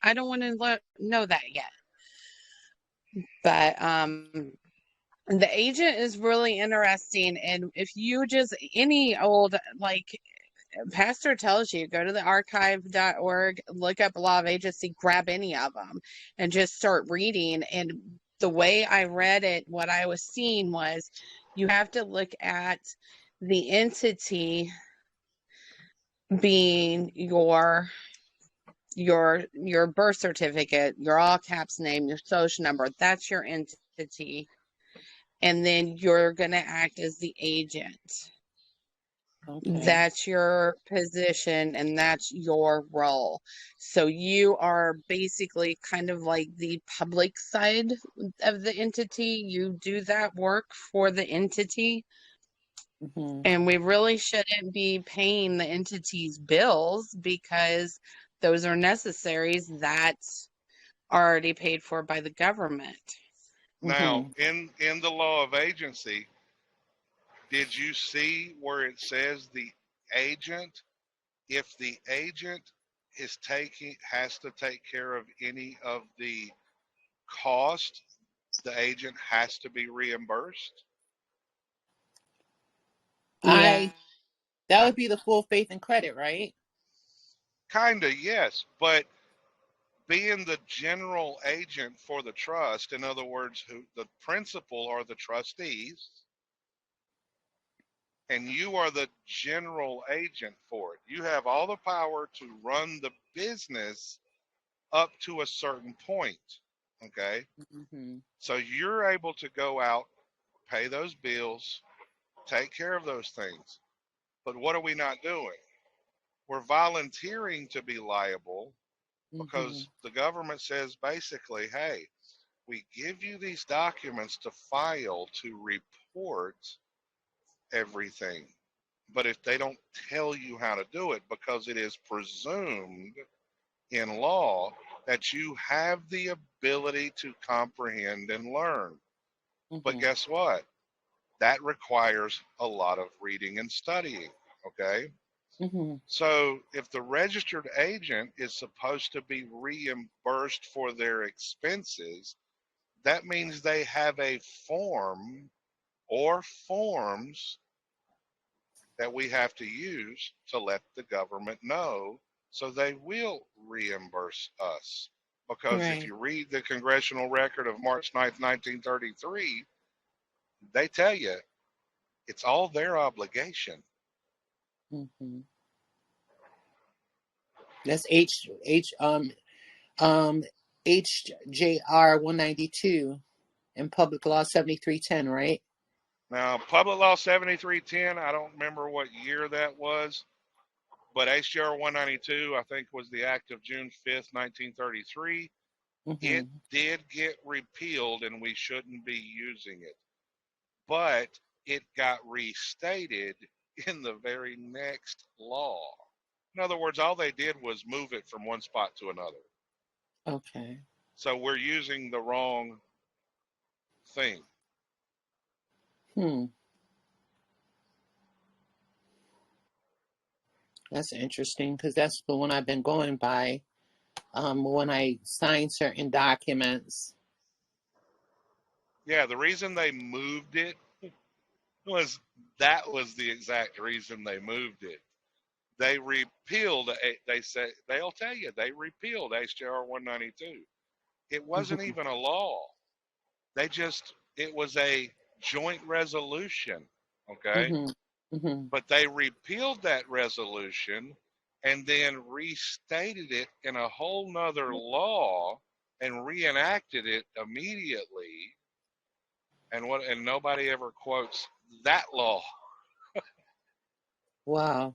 I don't want to know that yet. But the agent is really interesting. And if you just, any old, like Pastor tells you, go to the archive.org, look up law of agency, grab any of them and just start reading. And the way I read it, what I was seeing was you have to look at the entity being your birth certificate, your all caps name, your social number. That's your entity. And then you're going to act as the agent. Okay. That's your position and that's your role. So you are basically kind of like the public side of the entity. You do that work for the entity. Mm-hmm. And we really shouldn't be paying the entity's bills because those are necessaries that are already paid for by the government. Now, Mm-hmm. in the law of agency, did you see where it says the agent, if the agent has to take care of any of the cost, the agent has to be reimbursed? Yeah. That would be the full faith and credit, right? Kinda, yes, but being the general agent for the trust, in other words, who the principal are the trustees, and you are the general agent for it. You have all the power to run the business up to a certain point. Okay. Mm-hmm. So you're able to go out, pay those bills, take care of those things. But what are we not doing? We're volunteering to be liable Mm-hmm. because the government says basically, hey, we give you these documents to file to report everything. But if they don't tell you how to do it, because it is presumed in law that you have the ability to comprehend and learn. But Mm-hmm. guess what? That requires a lot of reading and studying. Okay. Mm-hmm. So if the registered agent is supposed to be reimbursed for their expenses, that means they have a form or forms that we have to use to let the government know so they will reimburse us. Because if Right. you read the congressional record of March 9th, 1933, they tell you it's all their obligation. Mm-hmm. That's um HJR 192 and Public Law 7310, right? Now, Public Law 7310, I don't remember what year that was, but HJR 192, I think, was the act of June 5th, 1933. Mm-hmm. It did get repealed and we shouldn't be using it. But it got restated in the very next law. In other words, all they did was move it from one spot to another. Okay. So we're using the wrong thing. That's interesting because that's the one I've been going by when I sign certain documents. Yeah, the reason they moved it was that was the exact reason they moved it. They repealed, they say, they'll tell you, they repealed HJR 192. It wasn't Mm-hmm. even a law. It was a joint resolution, okay? Mm-hmm. Mm-hmm. But they repealed that resolution and then restated it in a whole nother law and reenacted it immediately. And nobody ever quotes that law, Wow.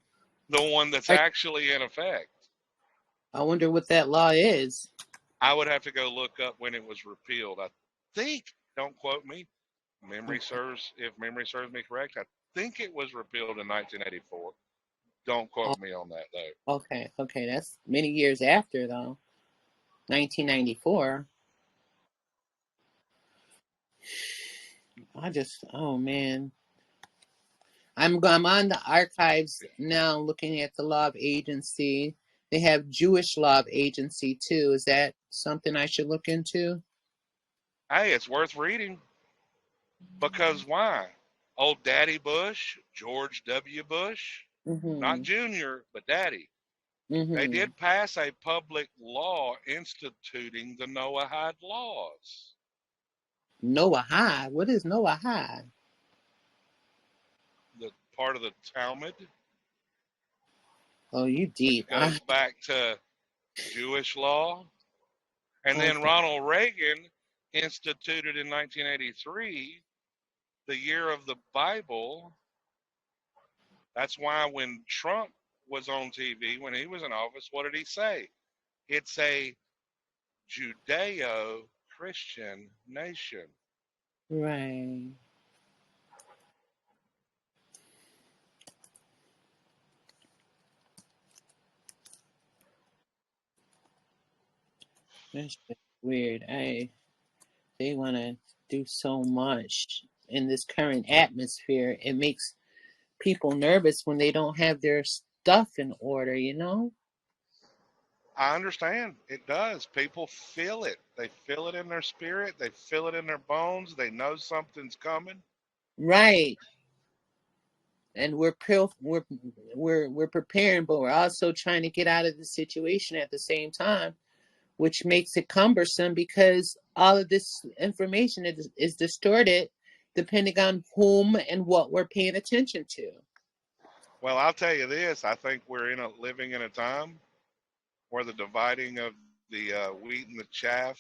the one that's I, actually in effect. I wonder what that law is. I would have to go look up when it was repealed. I think, don't quote me, Okay. if memory serves me correct, I think it was repealed in 1984. Don't Oh, quote me on that though. okay. Okay. That's many years after, though. 1994. Oh man. I'm on the archives now looking at the law of agency. They have Jewish Love Agency too. Is that something I should look into? Hey, it's worth reading because why? Old Daddy Bush, George W. Bush, not Mm-hmm. Junior, but Daddy. They Mm-hmm. did pass a public law instituting the Noahide laws. Noahide? What is Noahide? The part of the Talmud, Oh, you which deep. goes back to Jewish law. And then Okay. Ronald Reagan instituted in 1983 the year of the Bible. That's why when Trump was on TV, when he was in office, what did he say? It's a Judeo Christian nation. Right. That's just weird. They want to do so much in this current atmosphere. It makes people nervous when they don't have their stuff in order, you know? I understand. It does. People feel it. They feel it in their spirit. They feel it in their bones. They know something's coming. Right. And we're preparing, but we're also trying to get out of the situation at the same time, which makes it cumbersome because all of this information is distorted depending on whom and what we're paying attention to. Well, I'll tell you this. I think we're living in a time where the dividing of the wheat and the chaff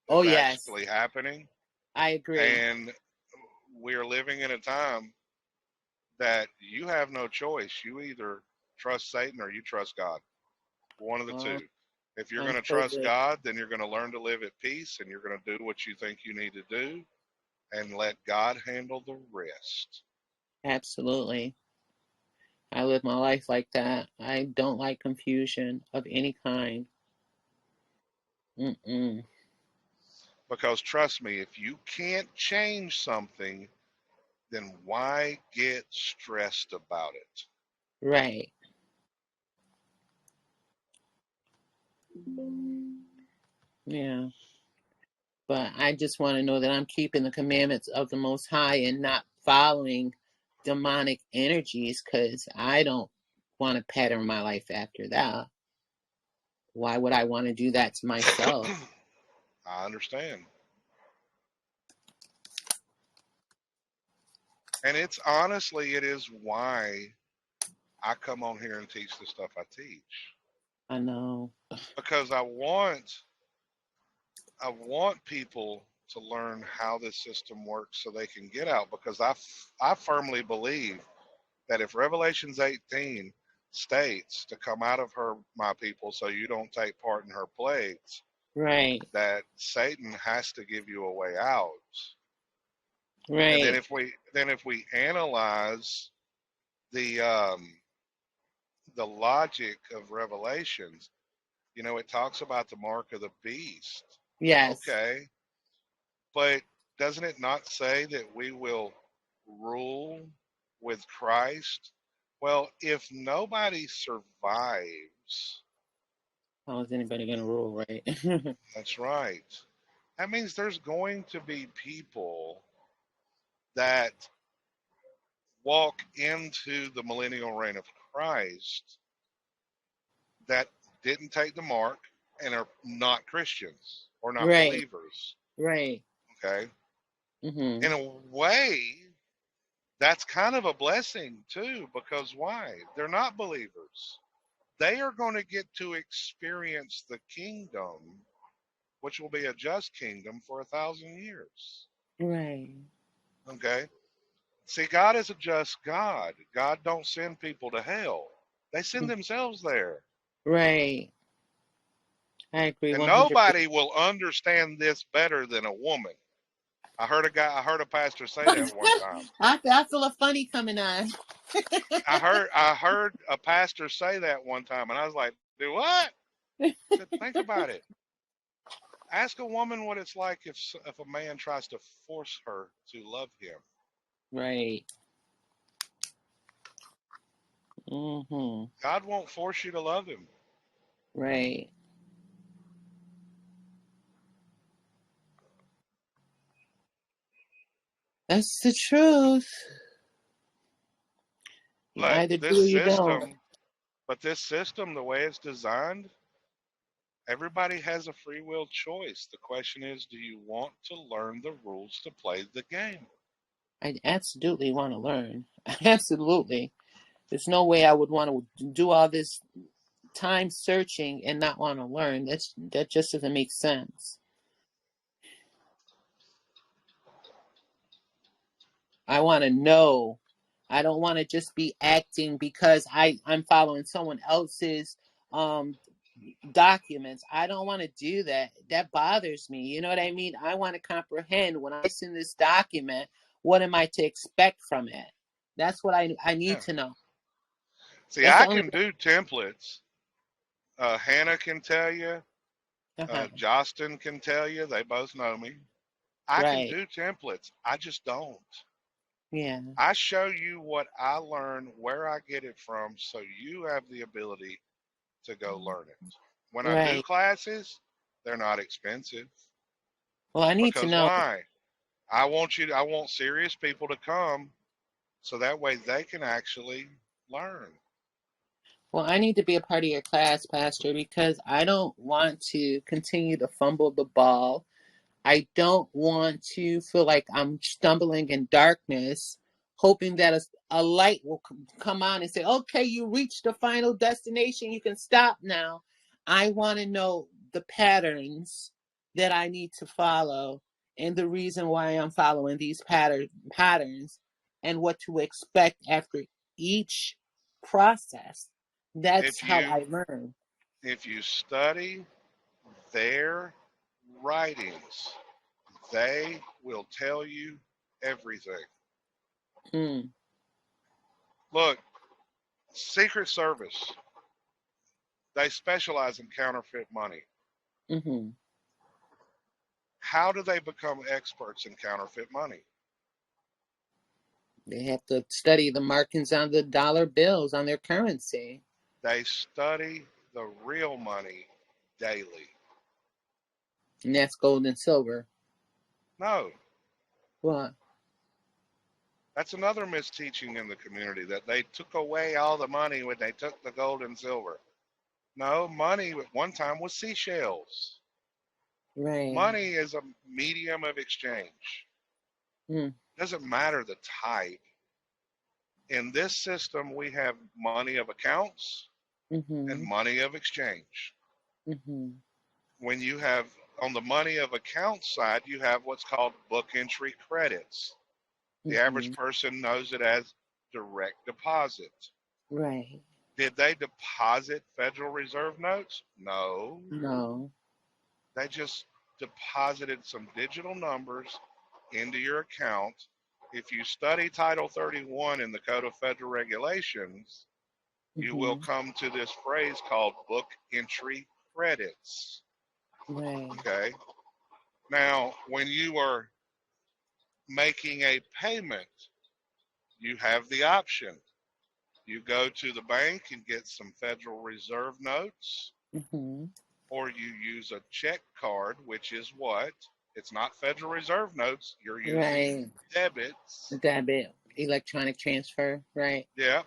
Oh is yes, actually happening. I agree. And we're living in a time that you have no choice. You either trust Satan or you trust God. One of the Oh, two. If you're I'm going to so trust good. God, then you're going to learn to live at peace and you're going to do what you think you need to do and let God handle the rest. Absolutely. I live my life like that. I don't like confusion of any kind. Mm-mm. Because trust me, if you can't change something, then why get stressed about it? Right. Yeah. But I just want to know that I'm keeping the commandments of the Most High and not following demonic energies because I don't want to pattern my life after that. Why would I want to do that to myself? I understand. And it's honestly, it is why I come on here and teach the stuff I teach. I know. Because I want people to learn how this system works so they can get out. Because I firmly believe that if Revelations 18 states to come out of her, my people, so you don't take part in her plagues, Right. that Satan has to give you a way out. And then Right. if we analyze the the logic of Revelations, it talks about the mark of the beast. Yes. Okay, but doesn't it not say that we will rule with Christ? Well, if nobody survives, How is anybody going to rule, right? that's right. That means there's going to be people that walk into the millennial reign of Christ that didn't take the mark and are not Christians or not Right. believers. Right. Okay. Mm-hmm. In a way, that's kind of a blessing too, because why? They're not believers. They are going to get to experience the kingdom, which will be a just kingdom for 1,000 years. Right. Okay. See, God is a just God. God don't send people to hell. They send themselves there. Right. I agree And 100%. nobody will understand this better than a woman. I heard a pastor say that one time. I feel a funny coming on. I heard a pastor say that one time, and I was like, "Do what?" I said, "Think about it. Ask a woman what it's like if a man tries to force her to love him. Right. Mm-hmm. God won't force you to love him. Right. That's the truth. You But either this do or you don't. system, the way it's designed, everybody has a free will choice. The question is, do you want to learn the rules to play the game? I absolutely want to learn. Absolutely. There's no way I would want to do all this time searching and not want to learn. That just doesn't make sense. I want to know. I don't want to just be acting because I'm following someone else's um documents. I don't want to do that. That bothers me. You know what I mean? I want to comprehend when I send this document, what am I to expect from it? That's what I need Yeah. to know. See, That's I the only can do templates. Hannah can tell you. uh-huh. Justin can tell you. They both know me. I can Right. do templates. I just don't. Yeah. I show you what I learn, where I get it from, so you have the ability to go learn it. When I do Right. classes, they're not expensive. Well, I need to Because know. why? I want serious people to come so that way they can actually learn. Well, I need to be a part of your class, Pastor, because I don't want to continue to fumble the ball. I don't want to feel like I'm stumbling in darkness, hoping that a light will come on and say, okay, you reached the final destination. You can stop now. I want to know the patterns that I need to follow and the reason why I'm following these patterns and what to expect after each process. That's If how you I learn. if you study their writings, they will tell you everything. Mm, Look, Secret Service, they specialize in counterfeit money. mm-hmm. How do they become experts in counterfeit money? They have to study the markings on the dollar bills on their currency. They study the real money daily. And that's gold and silver. No, What? that's another misteaching in the community that they took away all the money when they took the gold and silver. No, money at one time was seashells. Right. Money is a medium of exchange. Mm, Doesn't matter the type. In this system, we have money of accounts and mm-hmm. money of exchange. Mm-hmm. When you have on the money of account side, you have what's called book entry credits. The average Mm-hmm. person knows it as direct deposit. Right. Did they deposit Federal Reserve notes? No. No. They just deposited some digital numbers into your account. If you study Title 31 in the Code of Federal Regulations, you will Mm-hmm. come to this phrase called book entry credits. Right. Okay. Now, when you are making a payment, you have the option. You go to the bank and get some Federal Reserve notes, Mm-hmm. or you use a check card, which is what? It's not Federal Reserve notes. You're using Right. debits. Debit. Electronic transfer. Right. Yeah.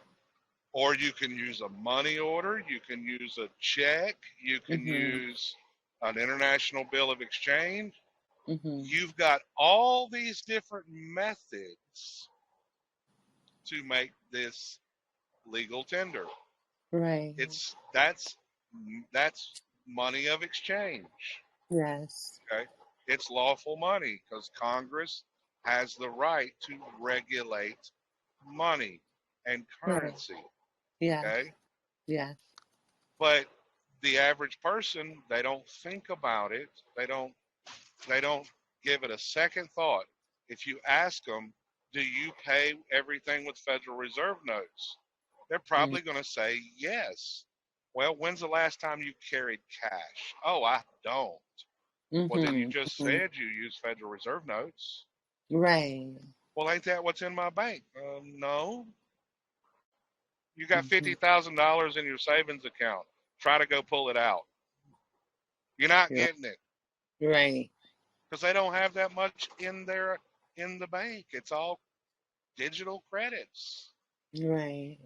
Or you can use a money order. You can use a check. You can Mm-hmm. use an international bill of exchange. Mm-hmm. You've got all these different methods to make this legal tender. Right. It's that's money of exchange. Yes. Okay, it's lawful money because Congress has the right to regulate money and Right. currency. Yes. Okay, Yes. but the average person, they don't think about it. They don't give it a second thought. If you ask them, do you pay everything with Federal Reserve notes? They're probably going to say yes. Well, when's the last time you carried cash? Oh, I don't. Well, then you Mm-hmm. just Mm-hmm. said you use Federal Reserve notes. Right. Well, ain't that what's in my bank? No. You got Mm-hmm. $50,000 in your savings account. try to go pull it out. You're not Yeah. getting it Right. because they don't have that much in the bank. It's all digital credits. Right.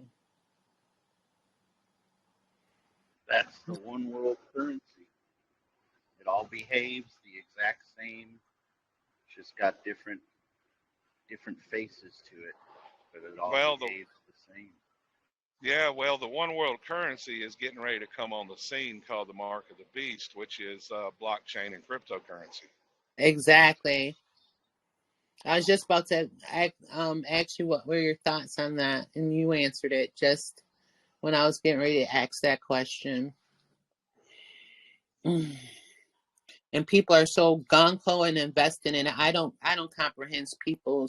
That's the one world currency. It all behaves the exact same. It's just got different faces to it, but it all Well, behaves the same. the one world currency is getting ready to come on the scene called the Mark of the Beast, which is blockchain and cryptocurrency. Exactly. I was just about to ask you what were your thoughts on that, and you answered it just when I was getting ready to ask that question. And people are so gung ho and invested in it. I don't comprehend people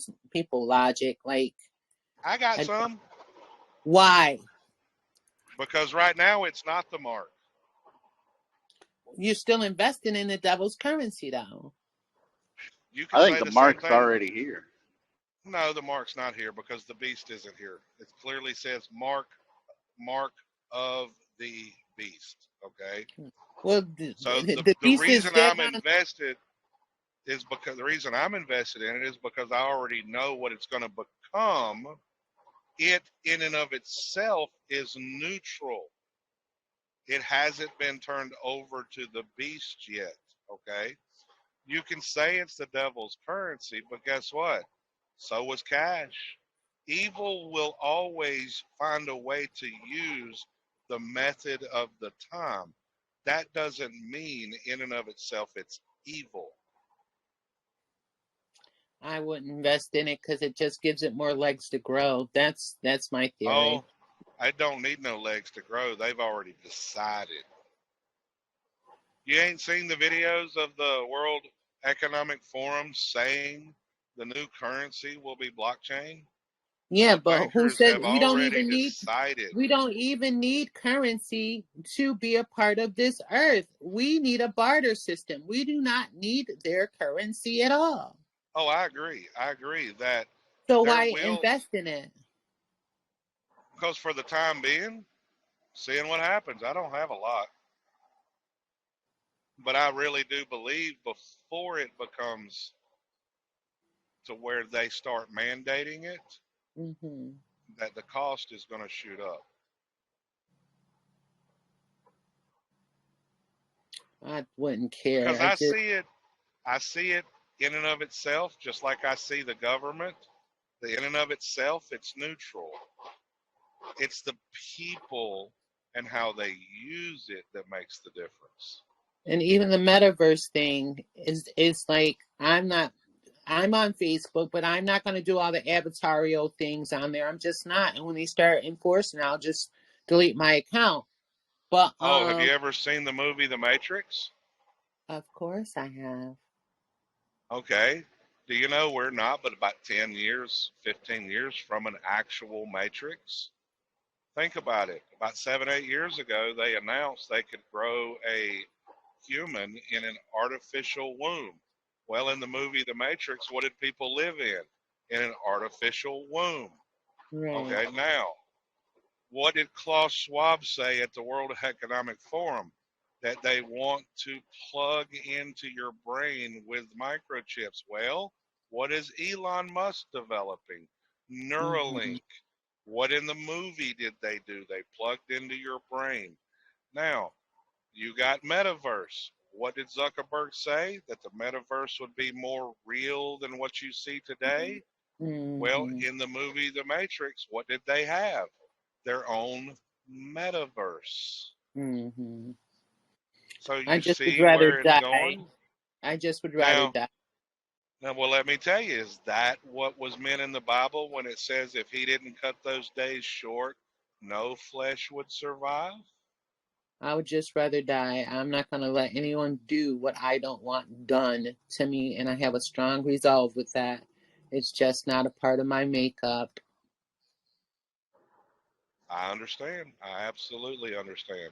logic. Like, I got some why? because right now it's not the mark. You're still investing in the devil's currency, though. You can I say think the the same mark's thing. already here. No, the mark's not here because the beast isn't here. It clearly says mark of the beast. Okay. Well, So the the beast is reason dead I'm on. invested is because the reason I'm invested in it is because I already know what it's going to become. It in and of itself is neutral. It hasn't been turned over to the beast yet. Okay. You can say it's the devil's currency, but guess what? So was cash. Evil will always find a way to use the method of the time. That doesn't mean in and of itself it's evil. I wouldn't invest in it because it just gives it more legs to grow. That's my theory. Oh, I don't need no legs to grow. They've already decided. You ain't seen the videos of the World Economic Forum saying the new currency will be blockchain? Yeah, The but who bankers said have we don't already even need decided. currency to be a part of this earth? We need a barter system. We do not need their currency at all. Oh, I agree. I agree that So there why will, invest in it? because for the time being, seeing what happens. I don't have a lot, but I really do believe before it becomes to where they start mandating it, Hmm. that the cost is going to shoot up. I wouldn't care. Because I see it in and of itself, just like I see the government. The in and of itself, it's neutral. It's the people and how they use it that makes the difference. And even the metaverse thing is like I'm on Facebook, but I'm not going to do all the avatario things on there. I'm just not. And when they start enforcing, I'll just delete my account. But Oh, have you ever seen the movie The Matrix? of course I have. Okay. Do you know we're not but about 10 years, 15 years from an actual Matrix? Think about it. About 7, 8 years ago, they announced they could grow a human in an artificial womb. Well, in the movie The Matrix, what did people live in? In an artificial womb. Right. Okay, now, what did Klaus Schwab say at the World Economic Forum? That they want to plug into your brain with microchips. Well, what is Elon Musk developing? Neuralink. What in the movie did they do? They plugged into your brain. Now, you got metaverse. What did Zuckerberg say? That the metaverse would be more real than what you see today? Well, in the movie The Matrix, what did they have? Their own metaverse. So I you just would see rather where it's die. going? I just would rather die. Now, well, let me tell you, is that what was meant in the Bible when it says if he didn't cut those days short, no flesh would survive? I would just rather die. I'm not going to let anyone do what I don't want done to me, and I have a strong resolve with that. It's just not a part of my makeup. I understand. I absolutely understand.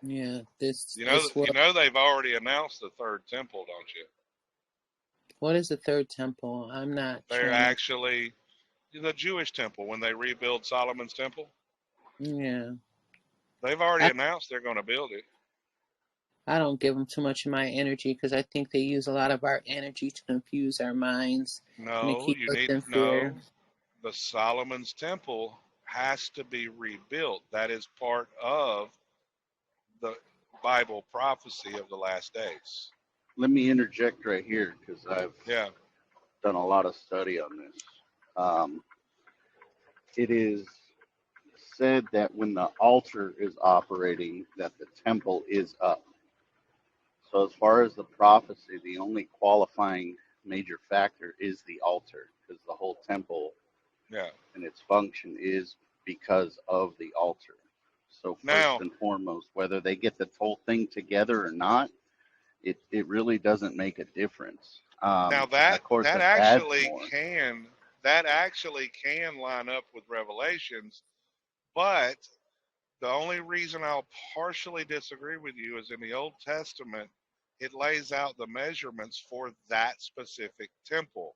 Yeah, this You know they've already announced the third temple, don't you? What is the third temple? I'm not They're sure. actually the Jewish temple when they rebuild Solomon's temple. Yeah. They've already I, announced they're going to build it. I don't give them too much of my energy because I think they use a lot of our energy to confuse our minds and to No, keep you us need in no. fear. The Solomon's temple has to be rebuilt. That is part of the Bible prophecy of the last days. Let me interject right here because I've Yeah. done a lot of study on this. It is said that when the altar is operating, that the temple is up. So as far as the prophecy, the only qualifying major factor is the altar, because the whole temple Yeah. and its function is because of the altar. So first Now, and foremost, whether they get the whole thing together or not, it really doesn't make a difference. now Of course, that it adds actually more. can line up with Revelations, but the only reason I'll partially disagree with you is in the Old Testament, it lays out the measurements for that specific temple,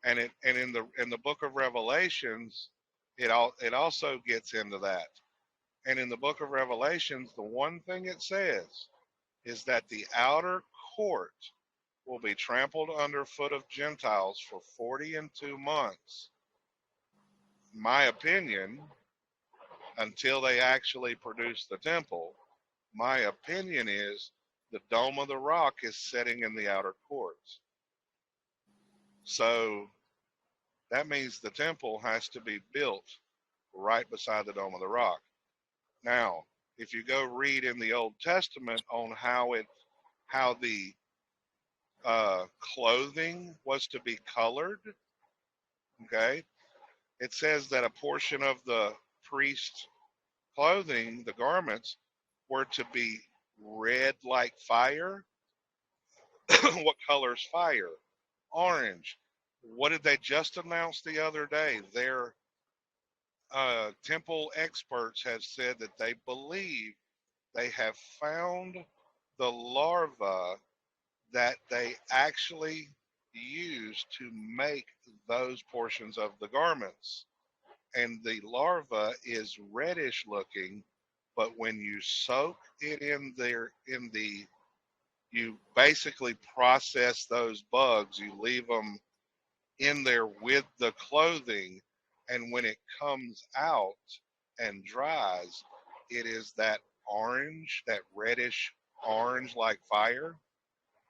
and in the book of Revelations, it also gets into that. And in the book of Revelations, the one thing it says is that the outer court will be trampled underfoot of Gentiles for 42 months. My opinion, until they actually produce the temple, my opinion is the Dome of the Rock is sitting in the outer courts. So that means the temple has to be built right beside the Dome of the Rock. Now, if you go read in the Old Testament on how the clothing was to be colored, okay, it says that a portion of the priest's clothing, the garments, were to be red like fire. What color's fire? Orange. What did they just announce the other day? Their temple experts have said that they believe they have found the larva that they actually use to make those portions of the garments. And the larva is reddish looking, but when you soak it you basically process those bugs, you leave them in there with the clothing, and when it comes out and dries, it is that orange, that reddish orange like fire.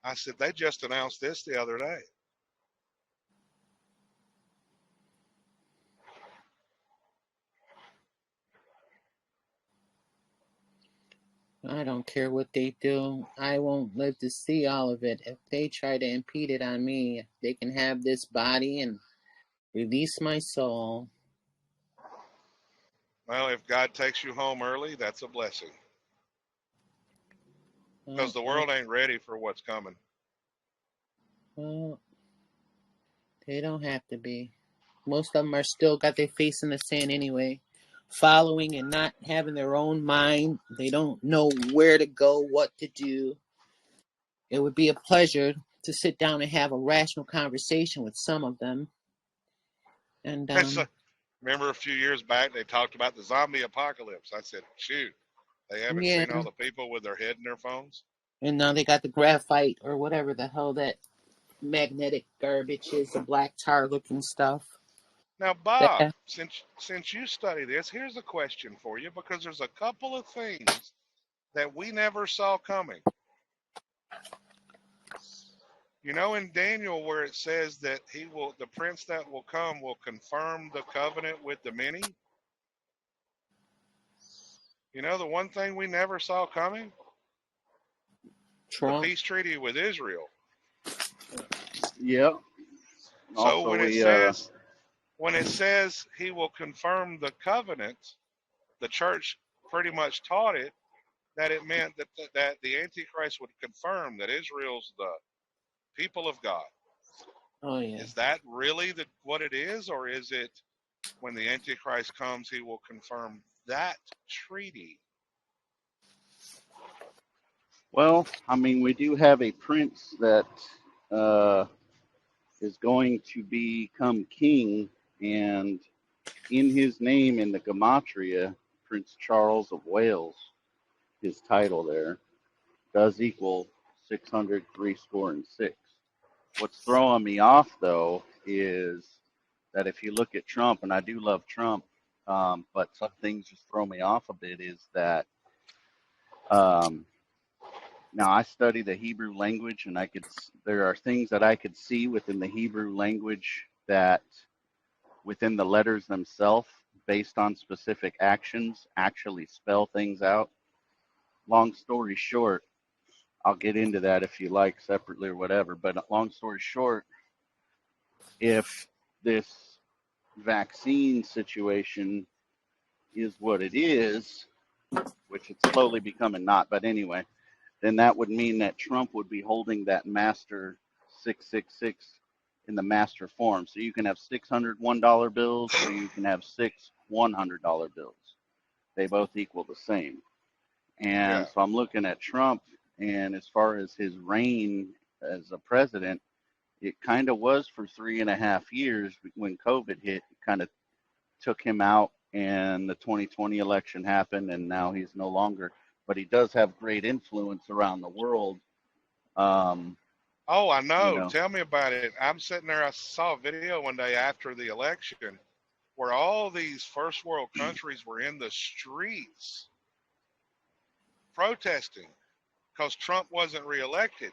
I said, they just announced this the other day. I don't care what they do. I won't live to see all of it. If they try to impede it on me, they can have this body and release my soul. Well, if God takes you home early, that's a blessing. Because the world ain't ready for what's coming. Well, they don't have to be. Most of them are still got their face in the sand anyway, following and not having their own mind. They don't know where to go, what to do. It would be a pleasure to sit down and have a rational conversation with some of them. And remember a few years back they talked about the zombie apocalypse. I said, shoot, they haven't seen all the people with their head in their phones. And now they got the graphite or whatever the hell that magnetic garbage is, the black tar looking stuff. Now, Bob, since you study this, here's a question for you, because there's a couple of things that we never saw coming. You know, in Daniel, where it says that the prince that will come will confirm the covenant with the many. You know, the one thing we never saw coming? Trump. The peace treaty with Israel. Yeah. So also, when it says he will confirm the covenant, the church pretty much taught it that it meant that the Antichrist would confirm that Israel's the people of God. Oh yeah. Is that really what it is, or is it when the Antichrist comes, he will confirm that treaty? Well, I mean, we do have a prince that is going to become king And in his name, in the Gematria, Prince Charles of Wales, his title there, does equal 600 6. What's throwing me off, though, is that if you look at Trump, and I do love Trump, but some things just throw me off a bit, is that now I study the Hebrew language, and there are things that I could see within the Hebrew language that within the letters themselves, based on specific actions, actually spell things out. Long story short, I'll get into that if you like separately or whatever, but long story short, if this vaccine situation is what it is, which it's slowly becoming not, but anyway, then that would mean that Trump would be holding that master 666 in the master form. So you can have $601 bills or you can have six $100 bills. They both equal the same. And Yeah. so I'm looking at Trump, and as far as his reign as a president, it kind of was for 3.5 years. When COVID hit, it kind of took him out, and the 2020 election happened, and now he's no longer. But he does have great influence around the world. Oh, I know. You know. Tell me about it. I'm sitting there. I saw a video one day after the election where all these first world countries were in the streets protesting because Trump wasn't reelected.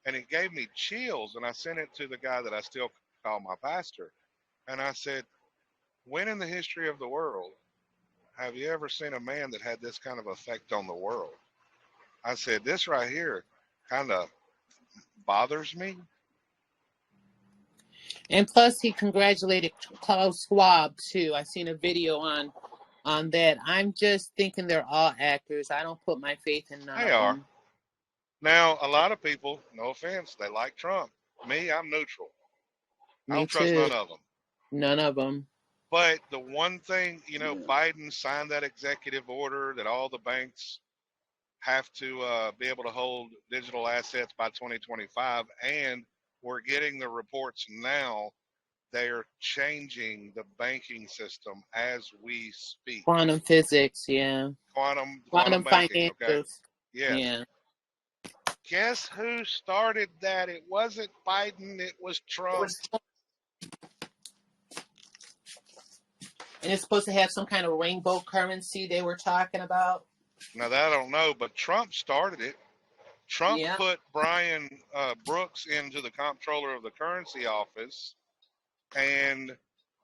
And it gave me chills. And I sent it to the guy that I still call my pastor. And I said, when in the history of the world have you ever seen a man that had this kind of effect on the world? I said, this right here kind of bothers me. And plus, he congratulated Klaus Schwab too. I seen a video on that. I'm just thinking they're all actors. I don't put my faith in none They of are. them. Now, a lot of people, no offense, they like Trump. Me, I'm neutral. I Me don't trust too. none of them. None of them. But the one thing, Biden signed that executive order that all the banks have to be able to hold digital assets by 2025. And we're getting the reports now. They're changing the banking system as we speak. Quantum physics, yeah. Quantum banking, financials. okay? Yes. Yeah. Guess who started that? It wasn't Biden, it was Trump. And it's supposed to have some kind of rainbow currency they were talking about. Now, that I don't know, but Trump started it. Trump Yeah. put Brian Brooks into the comptroller of the currency office, and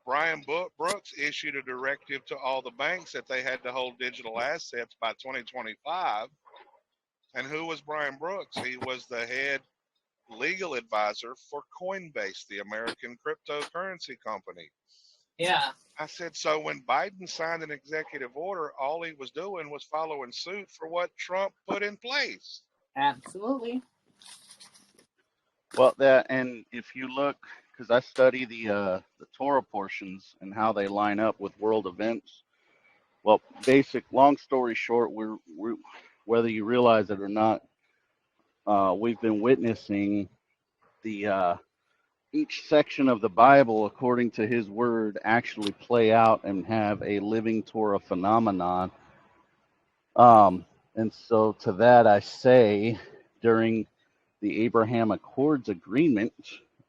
Brian Brooks issued a directive to all the banks that they had to hold digital assets by 2025. And who was Brian Brooks? He was the head legal advisor for Coinbase, the American cryptocurrency company. Yeah. I said, so when Biden signed an executive order, all he was doing was following suit for what Trump put in place. Absolutely. Well, and if you look, because I study the Torah portions and how they line up with world events. Well, long story short, we're whether you realize it or not, we've been witnessing the each section of the Bible, according to His Word, actually play out and have a living Torah phenomenon. And so to that I say, during the Abraham Accords agreement,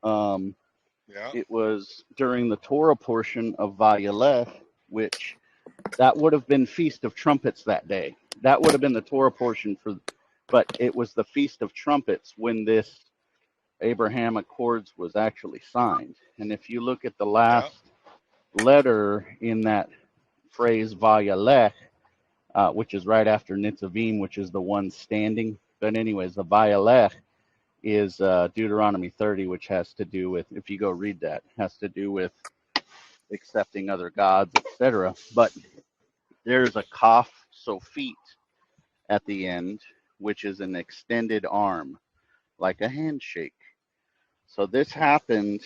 it was during the Torah portion of Vayelech, which that would have been Feast of Trumpets that day. That would have been the Torah portion but it was the Feast of Trumpets when this Abraham Accords was actually signed. And if you look at the last letter in that phrase Vayelech, which is right after Nitzavim, which is the one standing. But anyways, the Vayelech is Deuteronomy 30, which has to do with, if you go read that, has to do with accepting other gods, etc. But there's a kaf sofit at the end, which is an extended arm, like a handshake. So this happened.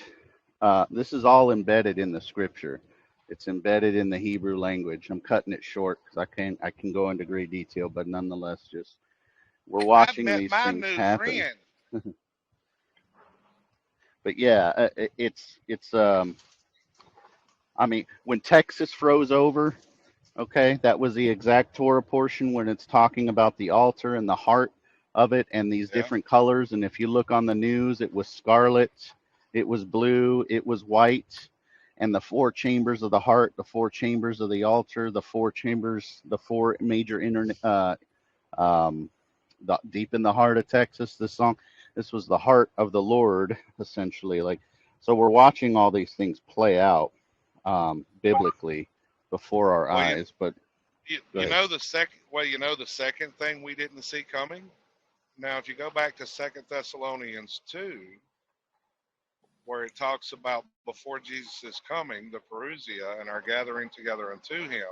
This is all embedded in the scripture. It's embedded in the Hebrew language. I'm cutting it short because I can go into great detail, but nonetheless, just we're watching these things happen. But yeah, it's I mean, when Texas froze over, okay, that was the exact Torah portion when it's talking about the altar and the heart of it and these Yeah. different colors. And if you look on the news, it was scarlet, it was blue, it was white, and the four chambers of the heart, the four chambers of the altar, the four chambers, the four major um, deep in the heart of Texas. This song, this was the heart of the Lord, essentially. Like, so we're watching all these things play out biblically before our Well, eyes. But go you ahead. know the second. Well, you know the second thing we didn't see coming. Now, if you go back to 2 Thessalonians 2, where it talks about before Jesus is coming, the parousia and our gathering together unto him,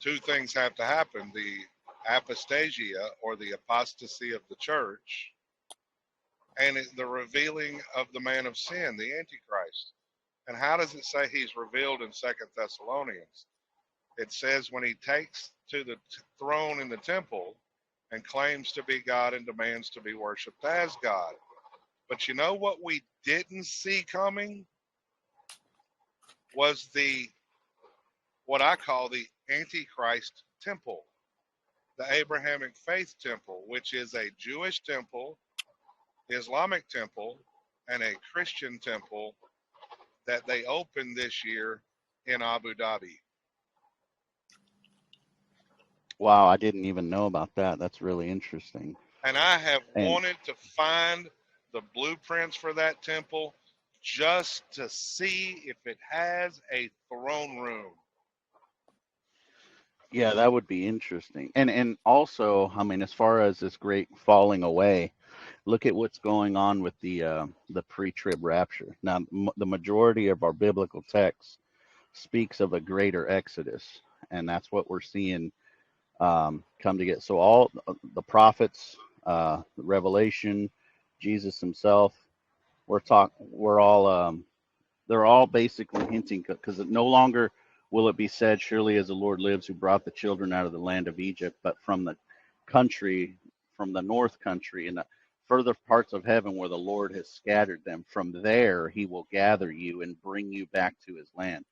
two things have to happen: the apostasia, or the apostasy of the church, and the revealing of the man of sin, the Antichrist. And how does it say he's revealed in 2 Thessalonians? It says when he takes to the throne in the temple and claims to be God and demands to be worshiped as God. But you know what we didn't see coming was what I call the Antichrist temple, the Abrahamic faith temple, which is a Jewish temple, Islamic temple, and a Christian temple that they opened this year in Abu Dhabi. Wow, I didn't even know about that. That's really interesting. And I have And wanted to find the blueprints for that temple just to see if it has a throne room. yeah, that would be interesting. And also, I mean, as far as this great falling away, look at what's going on with the pre-trib rapture. Now, the majority of our biblical text speaks of a greater exodus, and that's what we're seeing come to get. So all the prophets, Revelation, Jesus himself, we're all they're all basically hinting, because no longer will it be said, surely as the Lord lives, who brought the children out of the land of Egypt, but from the country, from the north country, and the further parts of heaven where the Lord has scattered them. From there he will gather you and bring you back to his land.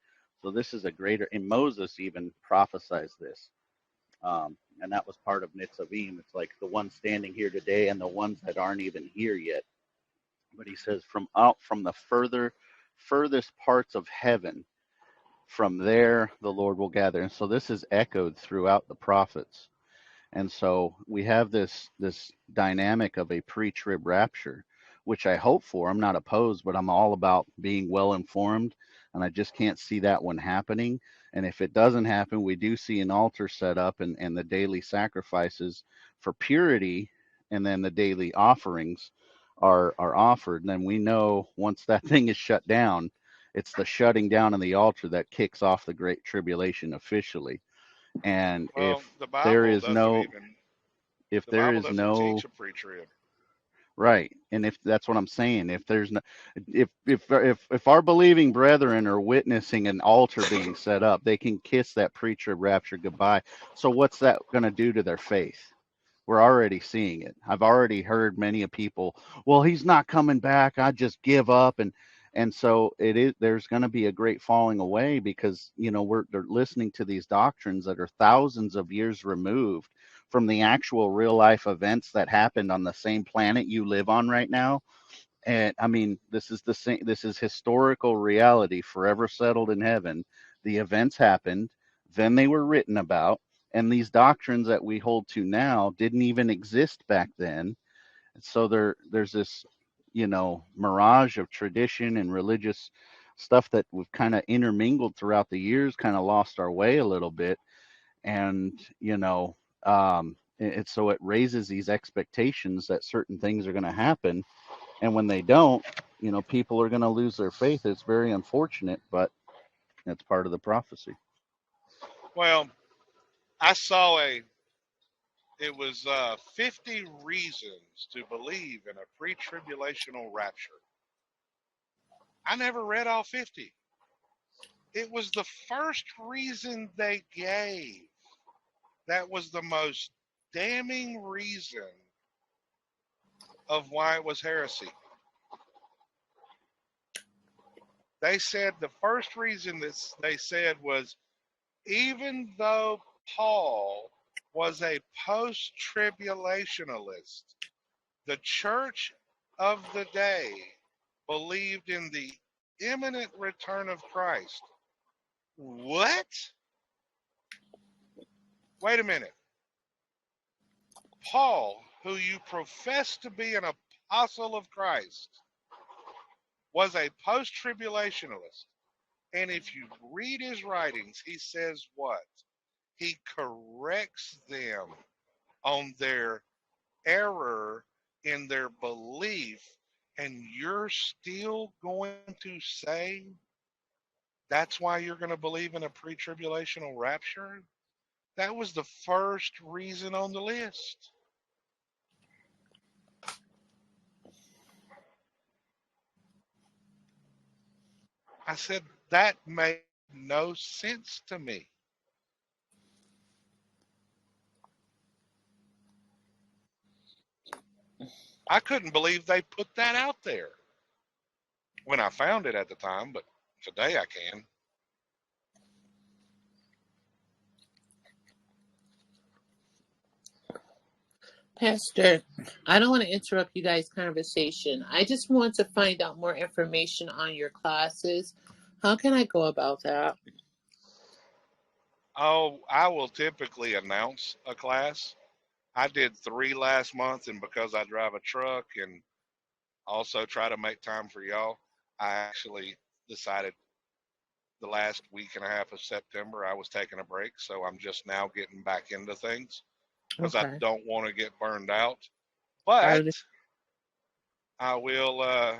So this is a greater, and Moses even prophesies this. And that was part of Nitzavim. It's like the ones standing here today and the ones that aren't even here yet. But he says, from out from the furthest parts of heaven, from there the Lord will gather. And so this is echoed throughout the prophets. And so we have this dynamic of a pre-trib rapture, which I hope for. I'm not opposed, but I'm all about being well informed, and I just can't see that one happening. And if it doesn't happen, we do see an altar set up and the daily sacrifices for purity, and then the daily offerings are offered. And then we know once that thing is shut down, it's the shutting down of the altar that kicks off the Great Tribulation officially. And Well, the Bible doesn't even if the there Bible is doesn't no teach a pre-trib. right, and if that's what I'm saying, if there's no, if our believing brethren are witnessing an altar being set up, they can kiss that pre-trib rapture goodbye. So what's that going to do to their faith? We're already seeing it. I've already heard many of people, well, he's not coming back, I just give up. And so it is, there's going to be a great falling away, because they're listening to these doctrines that are thousands of years removed from the actual real life events that happened on the same planet you live on right now. And I mean, this is the same, this is historical reality, forever settled in heaven. The events happened, then they were written about, and these doctrines that we hold to now didn't even exist back then. So there's this, mirage of tradition and religious stuff that we've kind of intermingled throughout the years, kind of lost our way a little bit. And so it raises these expectations that certain things are going to happen, and when they don't, people are going to lose their faith. It's very unfortunate, but it's part of the prophecy. Well, I saw it was 50 reasons to believe in a pre-tribulational rapture. I never read all 50. It was the first reason they gave that was the most damning reason of why it was heresy. They said the first reason that they said was, even though Paul was a post-tribulationalist, the church of the day believed in the imminent return of Christ. What? Wait a minute. Paul, who you profess to be an apostle of Christ, was a post-tribulationalist. And if you read his writings, he says what? He corrects them on their error in their belief, and you're still going to say that's why you're going to believe in a pre-tribulational rapture? That was the first reason on the list. I said that made no sense to me. I couldn't believe they put that out there when I found it at the time, but today I can. Pastor, I don't want to interrupt you guys' conversation. I just want to find out more information on your classes. How can I go about that? Oh, I will typically announce a class. I did 3 last month, and because I drive a truck and also try to make time for y'all, I actually decided the last week and a half of September I was taking a break, so I'm just now getting back into things because I Okay. don't want to get burned out. I But I will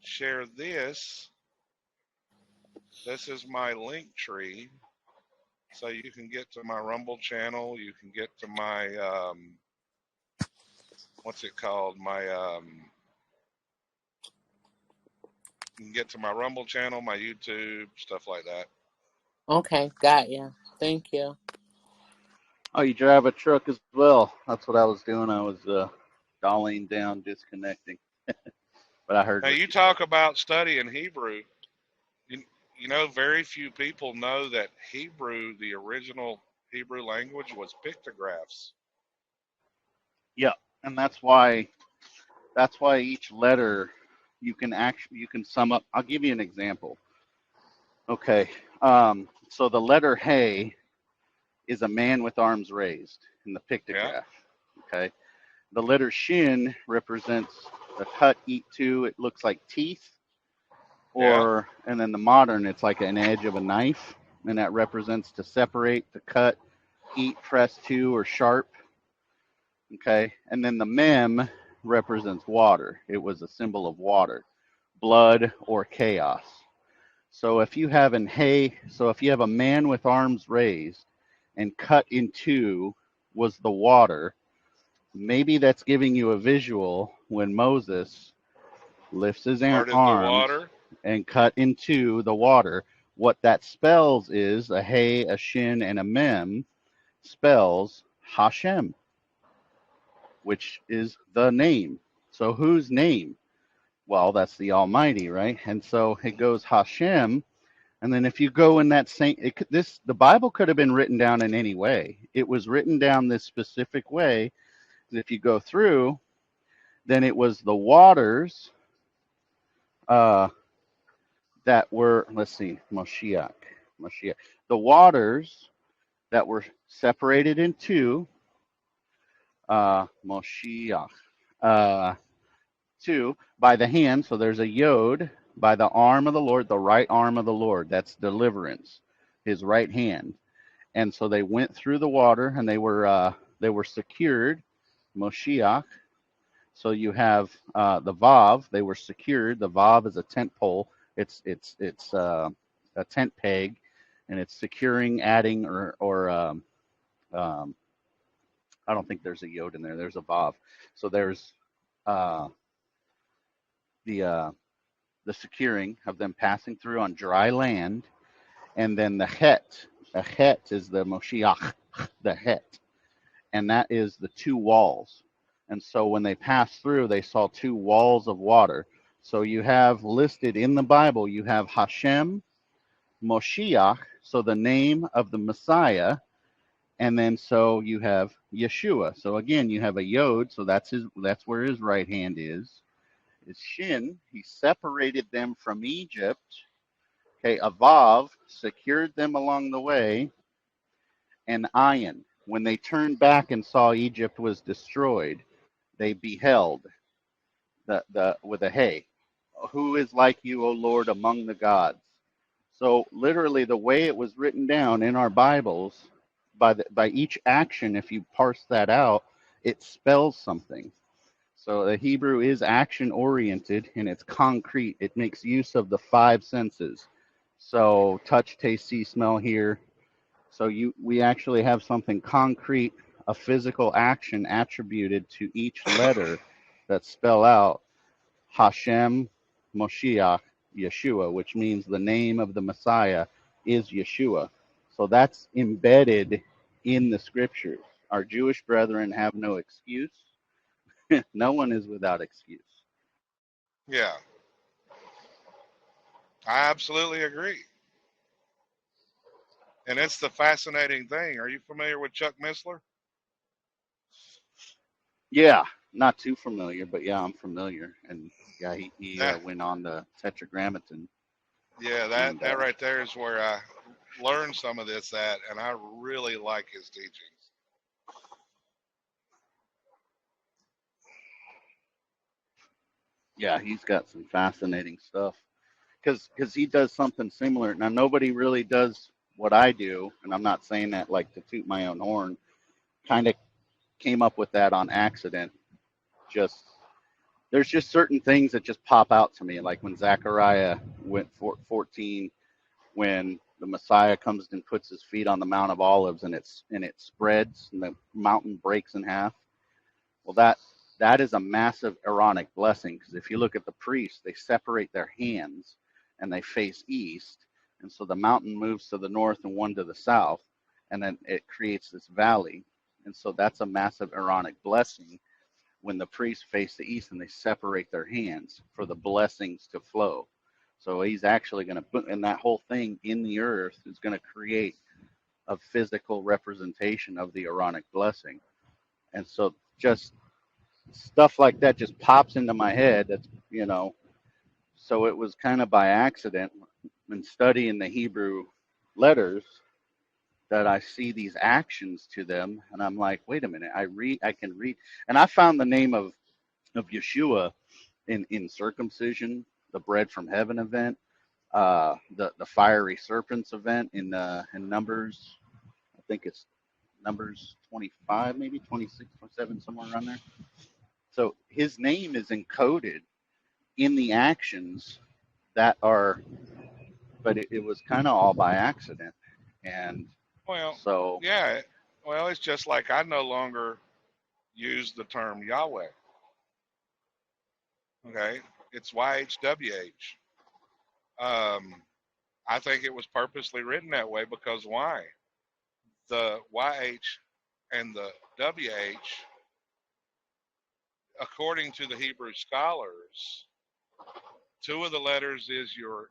share this. This is my link tree, so you can get to my Rumble channel. You can get to my what's it called? My you can get to my Rumble channel, my YouTube, stuff like that. Okay, got you. Thank you. Oh, you drive a truck as well? That's what I was doing. I was dollying down, disconnecting. But I heard Now what you you said. talk about studying Hebrew. You know, very few people know that Hebrew, the original Hebrew language, was pictographs. Yeah, and that's why each letter you can sum up. I'll give you an example. Okay, so the letter Hey is a man with arms raised in the Yeah, pictograph. Okay, the letter Shin represents the cut, eat to. It looks like teeth, yeah, and then the modern, it's like an edge of a knife, and that represents to separate, to cut, eat, press to, or sharp. Okay, and then the mem represents water. It was a symbol of water, blood, or chaos. So if you have a man with arms raised and cut in two was the water, maybe that's giving you a visual when Moses lifts his parted the arms water. and cut into the water. What that spells is a Hey, a Shin, and a Mem spells Hashem, which is the name. So whose name? Well, that's the Almighty, right? And so it goes Hashem. And then if you go in that same, the Bible could have been written down in any way. It was written down this specific way. If you go through, then it was the waters that were, let's see, Moshiach, the waters that were separated in two, Moshiach, two by the hand. So there's a yod by the arm of the Lord, the right arm of the Lord. That's deliverance, his right hand. And so they went through the water, and they were secured, Moshiach. So you have the Vav. They were secured. The Vav is a tent pole. It's a tent peg, and it's securing, adding, or I don't think there's a yod in there. There's a Vav. So there's the securing of them passing through on dry land, and then the Het. A Het is the Moshiach, the Het, and that is the two walls. And so when they passed through, they saw two walls of water. So you have listed in the Bible, you have Hashem, Moshiach, so the name of the Messiah, and then so you have Yeshua. So again, you have a Yod, so that's where his right hand is. Is Shin, he separated them from Egypt. Okay, a Vav secured them along the way, and Ayin, when they turned back and saw Egypt was destroyed, they beheld the with a hey, who is like you, O Lord, among the gods? So literally, the way it was written down in our Bibles, by each action, if you parse that out, it spells something. So the Hebrew is action oriented and it's concrete. It makes use of the five senses. So touch, taste, see, smell, hear. So we actually have something concrete, a physical action attributed to each letter that spell out Hashem, Moshiach, Yeshua, which means the name of the Messiah is Yeshua. So that's embedded in the scriptures. Our Jewish brethren have no excuse. No one is without excuse. Yeah, I absolutely agree. And it's the fascinating thing. Are you familiar with Chuck Missler? Yeah, not too familiar, but yeah, I'm familiar. And yeah, he That, went on the Tetragrammaton. yeah, And that right there is where I learned some of this at, and I really like his teachings. yeah, he's got some fascinating stuff. Because he does something similar. Now, nobody really does what I do, and I'm not saying that like to toot my own horn. Kind of came up with that on accident. Just there's just certain things that just pop out to me, like when Zechariah went 14, when the Messiah comes and puts his feet on the Mount of Olives, and it spreads, and the mountain breaks in half. Well, that is a massive Aaronic blessing, because if you look at the priests, they separate their hands and they face east, and so the mountain moves to the north and one to the south, and then it creates this valley, and so that's a massive Aaronic blessing when the priests face the east and they separate their hands for the blessings to flow. So he's actually going to put, and that whole thing in the earth is going to create a physical representation of the Aaronic blessing. And so just stuff like that just pops into my head. That's. So it was kind of by accident in studying the Hebrew letters that I see these actions to them, and I'm like, wait a minute, I can read, and I found the name of Yeshua in circumcision, the bread from heaven event, the fiery serpents event in Numbers. I think it's Numbers 25, maybe 26, 27, somewhere around there. So his name is encoded in the actions that are, but it was kind of all by accident. And Well, so, yeah. Well, it's just like I no longer use the term Yahweh. Okay, it's YHWH. I think it was purposely written that way because why? The YH and the WH, according to the Hebrew scholars, two of the letters is your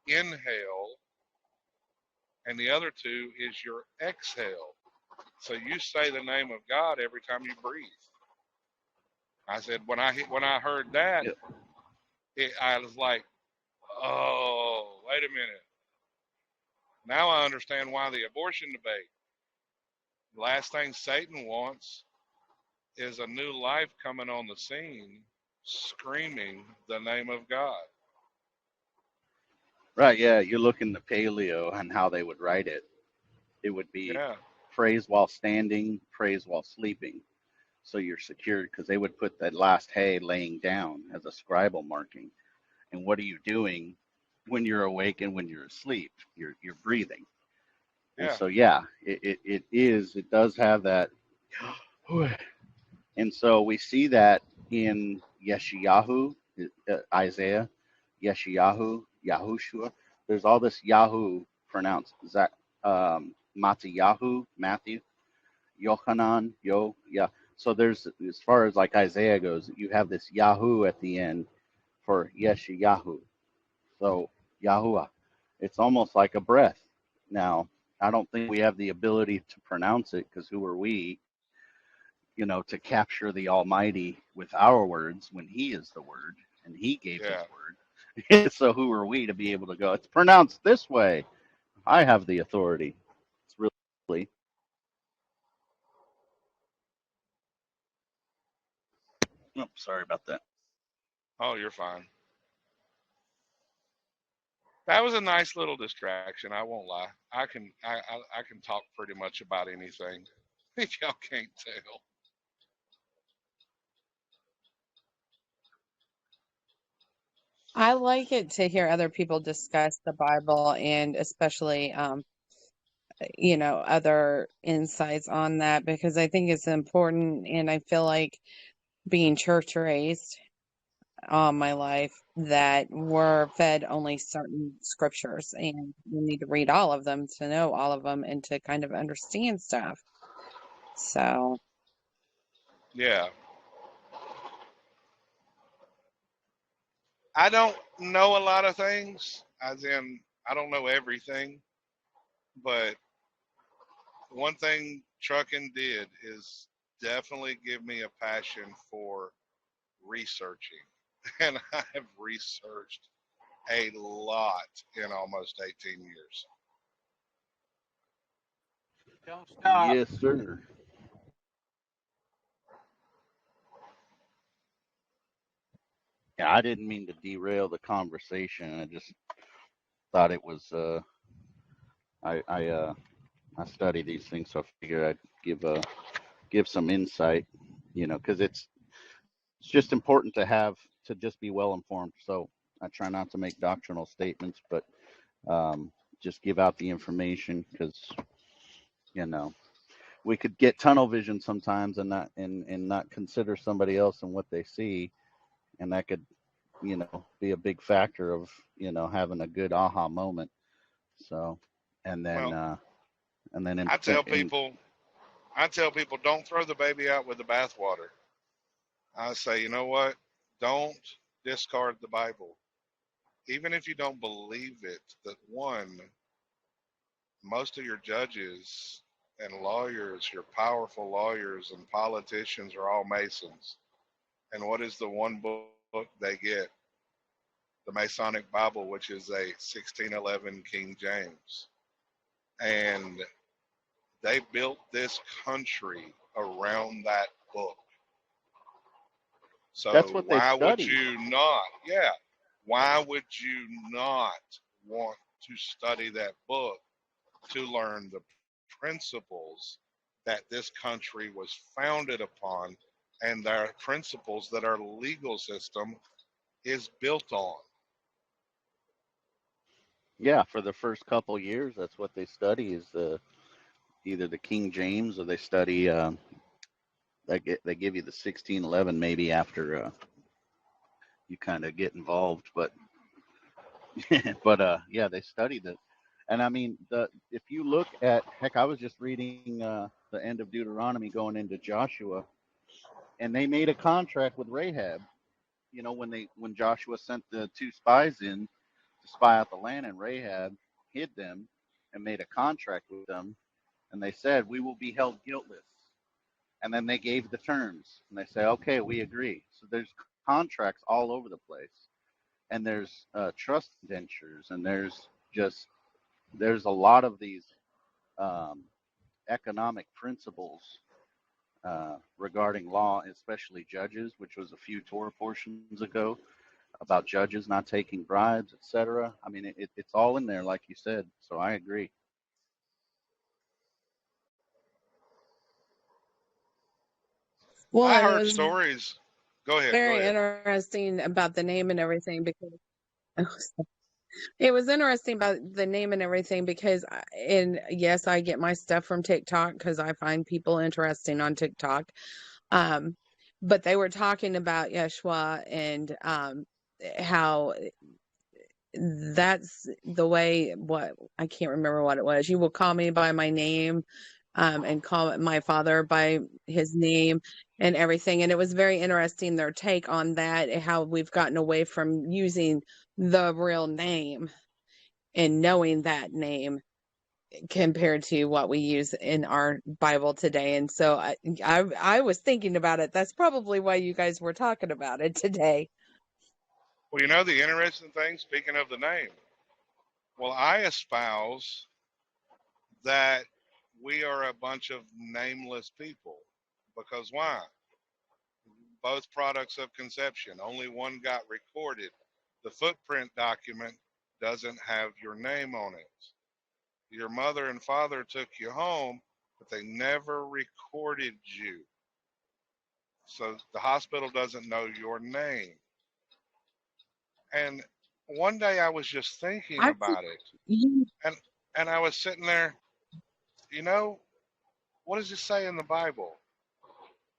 inhale, and the other two is your exhale. So you say the name of God every time you breathe. I said when I heard that, I was like, oh, wait a minute. Now I understand why the abortion debate. The last thing Satan wants is a new life coming on the scene, screaming the name of God. right, yeah, you look in the paleo and how they would write it. It would be Yeah, praise while standing, praise while sleeping. So you're secured, because they would put that last hey laying down as a scribal marking. And what are you doing when you're awake and when you're asleep? You're breathing. And yeah, so yeah, it does have that. And so we see that in Yeshayahu, Isaiah, Yeshayahu, Yahushua. There's all this Yahoo pronounced Matthew, Yochanan, yeah. So there's, as far as like Isaiah goes, you have this Yahoo at the end for Yeshayahu. So Yahuwah. It's almost like a breath. Now, I don't think we have the ability to pronounce it, because who are we, to capture the Almighty with our words when He is the Word and He gave His Yeah. word. So who are we to be able to go, it's pronounced this way? I have the authority. It's really. Oh, sorry about that. Oh, you're fine. That was a nice little distraction. I won't lie. I can talk pretty much about anything. If y'all can't tell. I like it to hear other people discuss the Bible and especially other insights on that, because I think it's important, and I feel like being church raised all my life that we're fed only certain scriptures, and you need to read all of them to know all of them and to kind of understand stuff. So, Yeah. I don't know a lot of things, as in I don't know everything, but one thing trucking did is definitely give me a passion for researching. And I have researched a lot in almost 18 years. Don't stop. Yes, sir. Yeah, I didn't mean to derail the conversation. I just thought it was. I study these things, so I figured I'd give some insight. Because it's just important to just be well informed. So I try not to make doctrinal statements, but just give out the information, because we could get tunnel vision sometimes and not consider somebody else and what they see, and that could be a big factor of having a good aha moment. So, and then Well, and then I tell people don't throw the baby out with the bathwater. I say, you know what? Don't discard the Bible. Even if you don't believe it, that one, most of your judges and lawyers, your powerful lawyers and politicians are all Masons. And what is the one book they get? The Masonic Bible, which is a 1611 King James. And they built this country around that book. that's So what they why would study. you not? Yeah. Why would you not want to study that book to learn the principles that this country was founded upon and their principles that our legal system is built on? Yeah, for the first couple years, that's what they study, is either the King James, or they study. They give you the 1611 maybe after you kind of get involved, but yeah, they studied it. And I mean, if you look at, heck, I was just reading the end of Deuteronomy going into Joshua, and they made a contract with Rahab. When Joshua sent the two spies in to spy out the land, and Rahab hid them and made a contract with them, and they said, "We will be held guiltless." And then they gave the terms, and they say, "Okay, we agree." So there's contracts all over the place, and there's trust indentures, and there's a lot of these um, economic principles regarding law, especially judges, which was a few Torah portions ago, about judges not taking bribes, etc. I mean, it's all in there, like you said. So I agree. well, I and it heard was stories. Go ahead. Go very ahead. interesting about the name and everything, because it was interesting about the name and everything because, and yes, I get my stuff from TikTok because I find people interesting on TikTok. Um, but they were talking about Yeshua and how that's the way, what I can't remember what it was. You will call me by my name. and call my father by his name and everything. And it was very interesting, their take on that, how we've gotten away from using the real name and knowing that name compared to what we use in our Bible today. And so I was thinking about it. That's probably why you guys were talking about it today. Well, you know the interesting thing, speaking of the name, well, I espouse that we are a bunch of nameless people. Because why? Both products of conception, only one got recorded. The footprint document doesn't have your name on it. Your mother and father took you home, but they never recorded you. So the hospital doesn't know your name. And one day I was just thinking I about it, you, and I was sitting there, you know, what does it say in the Bible?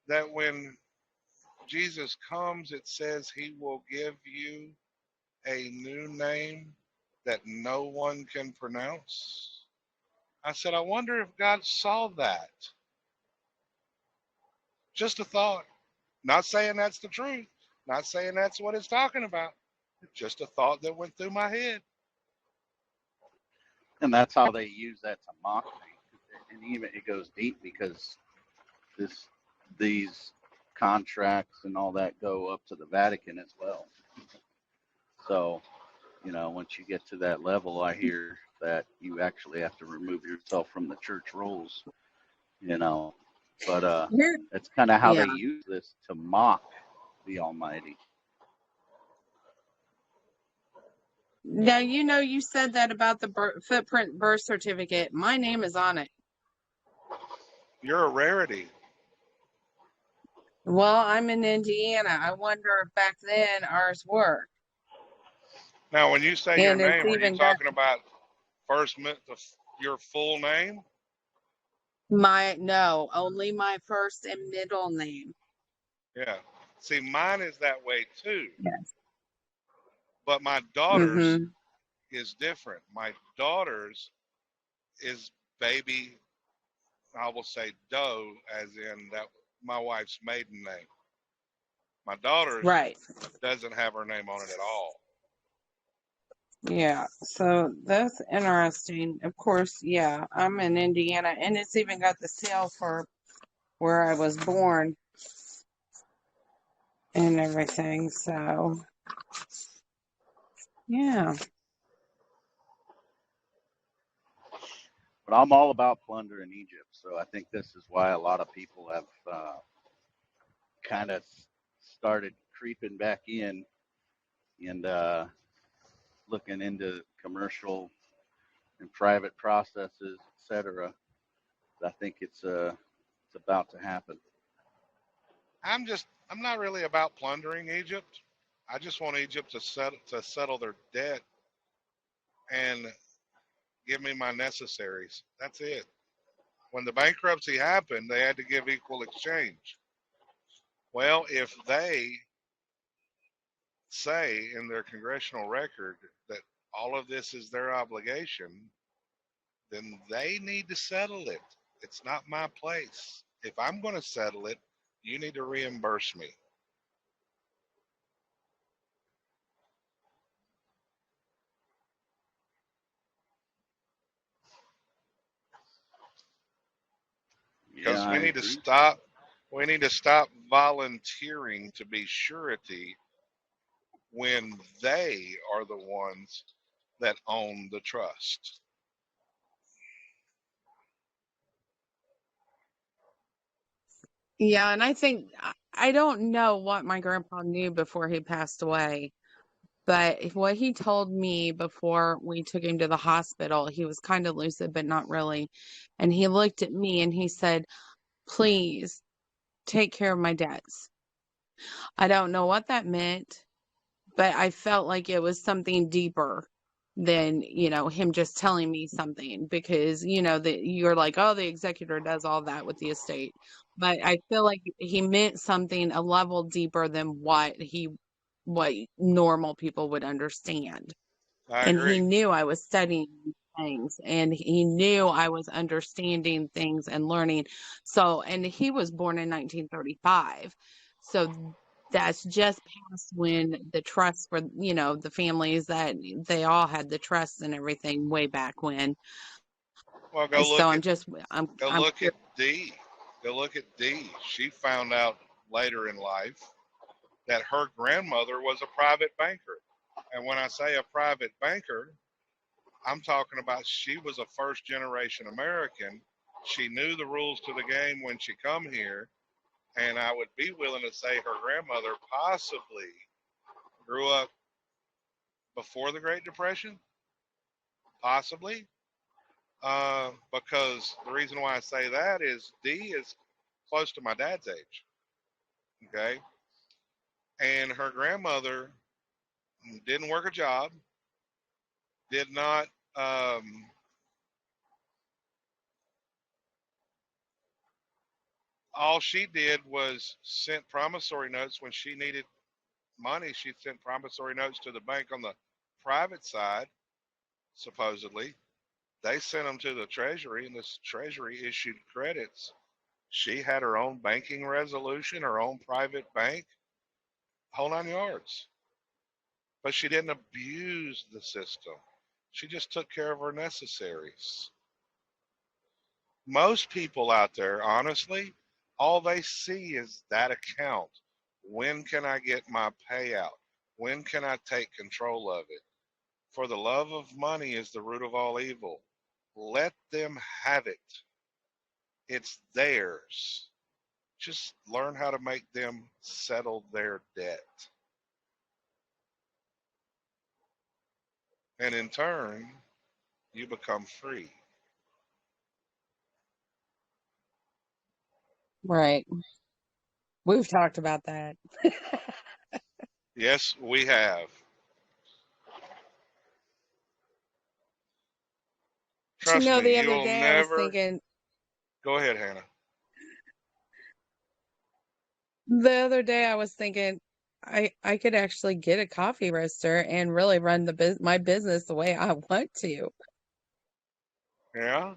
That when Jesus comes, it says he will give you a new name that no one can pronounce. I said, I wonder if God saw that. Just a thought. Not saying that's the truth. Not saying that's what it's talking about. Just a thought that went through my head. And that's how they use that to mock me. And even it goes deep because these contracts and all that go up to the Vatican as well. So, once you get to that level, I hear that you actually have to remove yourself from the church rolls, but that's kind of how yeah. they use this to mock the Almighty. Now, you said that about the footprint birth certificate. My name is on it. You're a rarity. Well, I'm in Indiana. I wonder if back then ours were. Now, when you say your And it's name, are you even got talking about your full name? no, only my first and middle name. Yeah. See, mine is that way too. Yes. But my daughter's Mm-hmm. is different. My daughter's is baby, I will say Doe, as in that my wife's maiden name. My daughter's Right. doesn't have her name on it at all. Yeah. So that's interesting. Of course, yeah, I'm in Indiana, and it's even got the seal for where I was born and everything. So, yeah. But I'm all about plunder in Egypt. So I think this is why a lot of people have kind of started creeping back in and looking into commercial and private processes, etc. I think it's about to happen. I'm not really about plundering Egypt. I just want Egypt to settle their debt and give me my necessaries. That's it. When the bankruptcy happened, they had to give equal exchange. Well, if they say in their congressional record that all of this is their obligation, then they need to settle it. It's not my place. If I'm going to settle it, you need to reimburse me. Because Yeah, I agree. we need to stop volunteering to be surety when they are the ones that own the trust. Yeah, and I think I don't know what my grandpa knew before he passed away, but what he told me before we took him to the hospital, he was kind of lucid, but not really. And he looked at me and he said, "Please take care of my debts." I don't know what that meant, but I felt like it was something deeper than, him just telling me something because, that you're like, oh, the executor does all that with the estate. But I feel like he meant something a level deeper than what normal people would understand. I And he agree. knew I was studying things, and he knew I was understanding things and learning. So, and he was born in 1935. So that's just past when the trusts for, the families that they all had the trusts and everything way back when. Well, So I'm go look at Dee. Go look at Dee. She found out later in life that her grandmother was a private banker. And when I say a private banker, I'm talking about she was a first generation American. She knew the rules to the game when she come here, and I would be willing to say her grandmother possibly grew up before the Great Depression, possibly. Because the reason why I say that is Dee is close to my dad's age, okay? And her grandmother didn't work a job, did not, all she did was sent promissory notes when she needed money. She sent promissory notes to the bank on the private side, supposedly. They sent them to the Treasury, and the Treasury issued credits. She had her own banking resolution, her own private bank, whole 9 yards. But she didn't abuse the system. She just took care of her necessaries. Most people out there, honestly, all they see is that account. When can I get my payout? When can I take control of it? For the love of money is the root of all evil. Let them have it. It's theirs. Just learn how to make them settle their debt. And in turn, you become free. right. We've talked about that. Yes, we have. But Trust me, the other you'll day I was never. thinking, Go ahead, Hannah. I could actually get a coffee roaster and really run my business the way I want to. Yeah.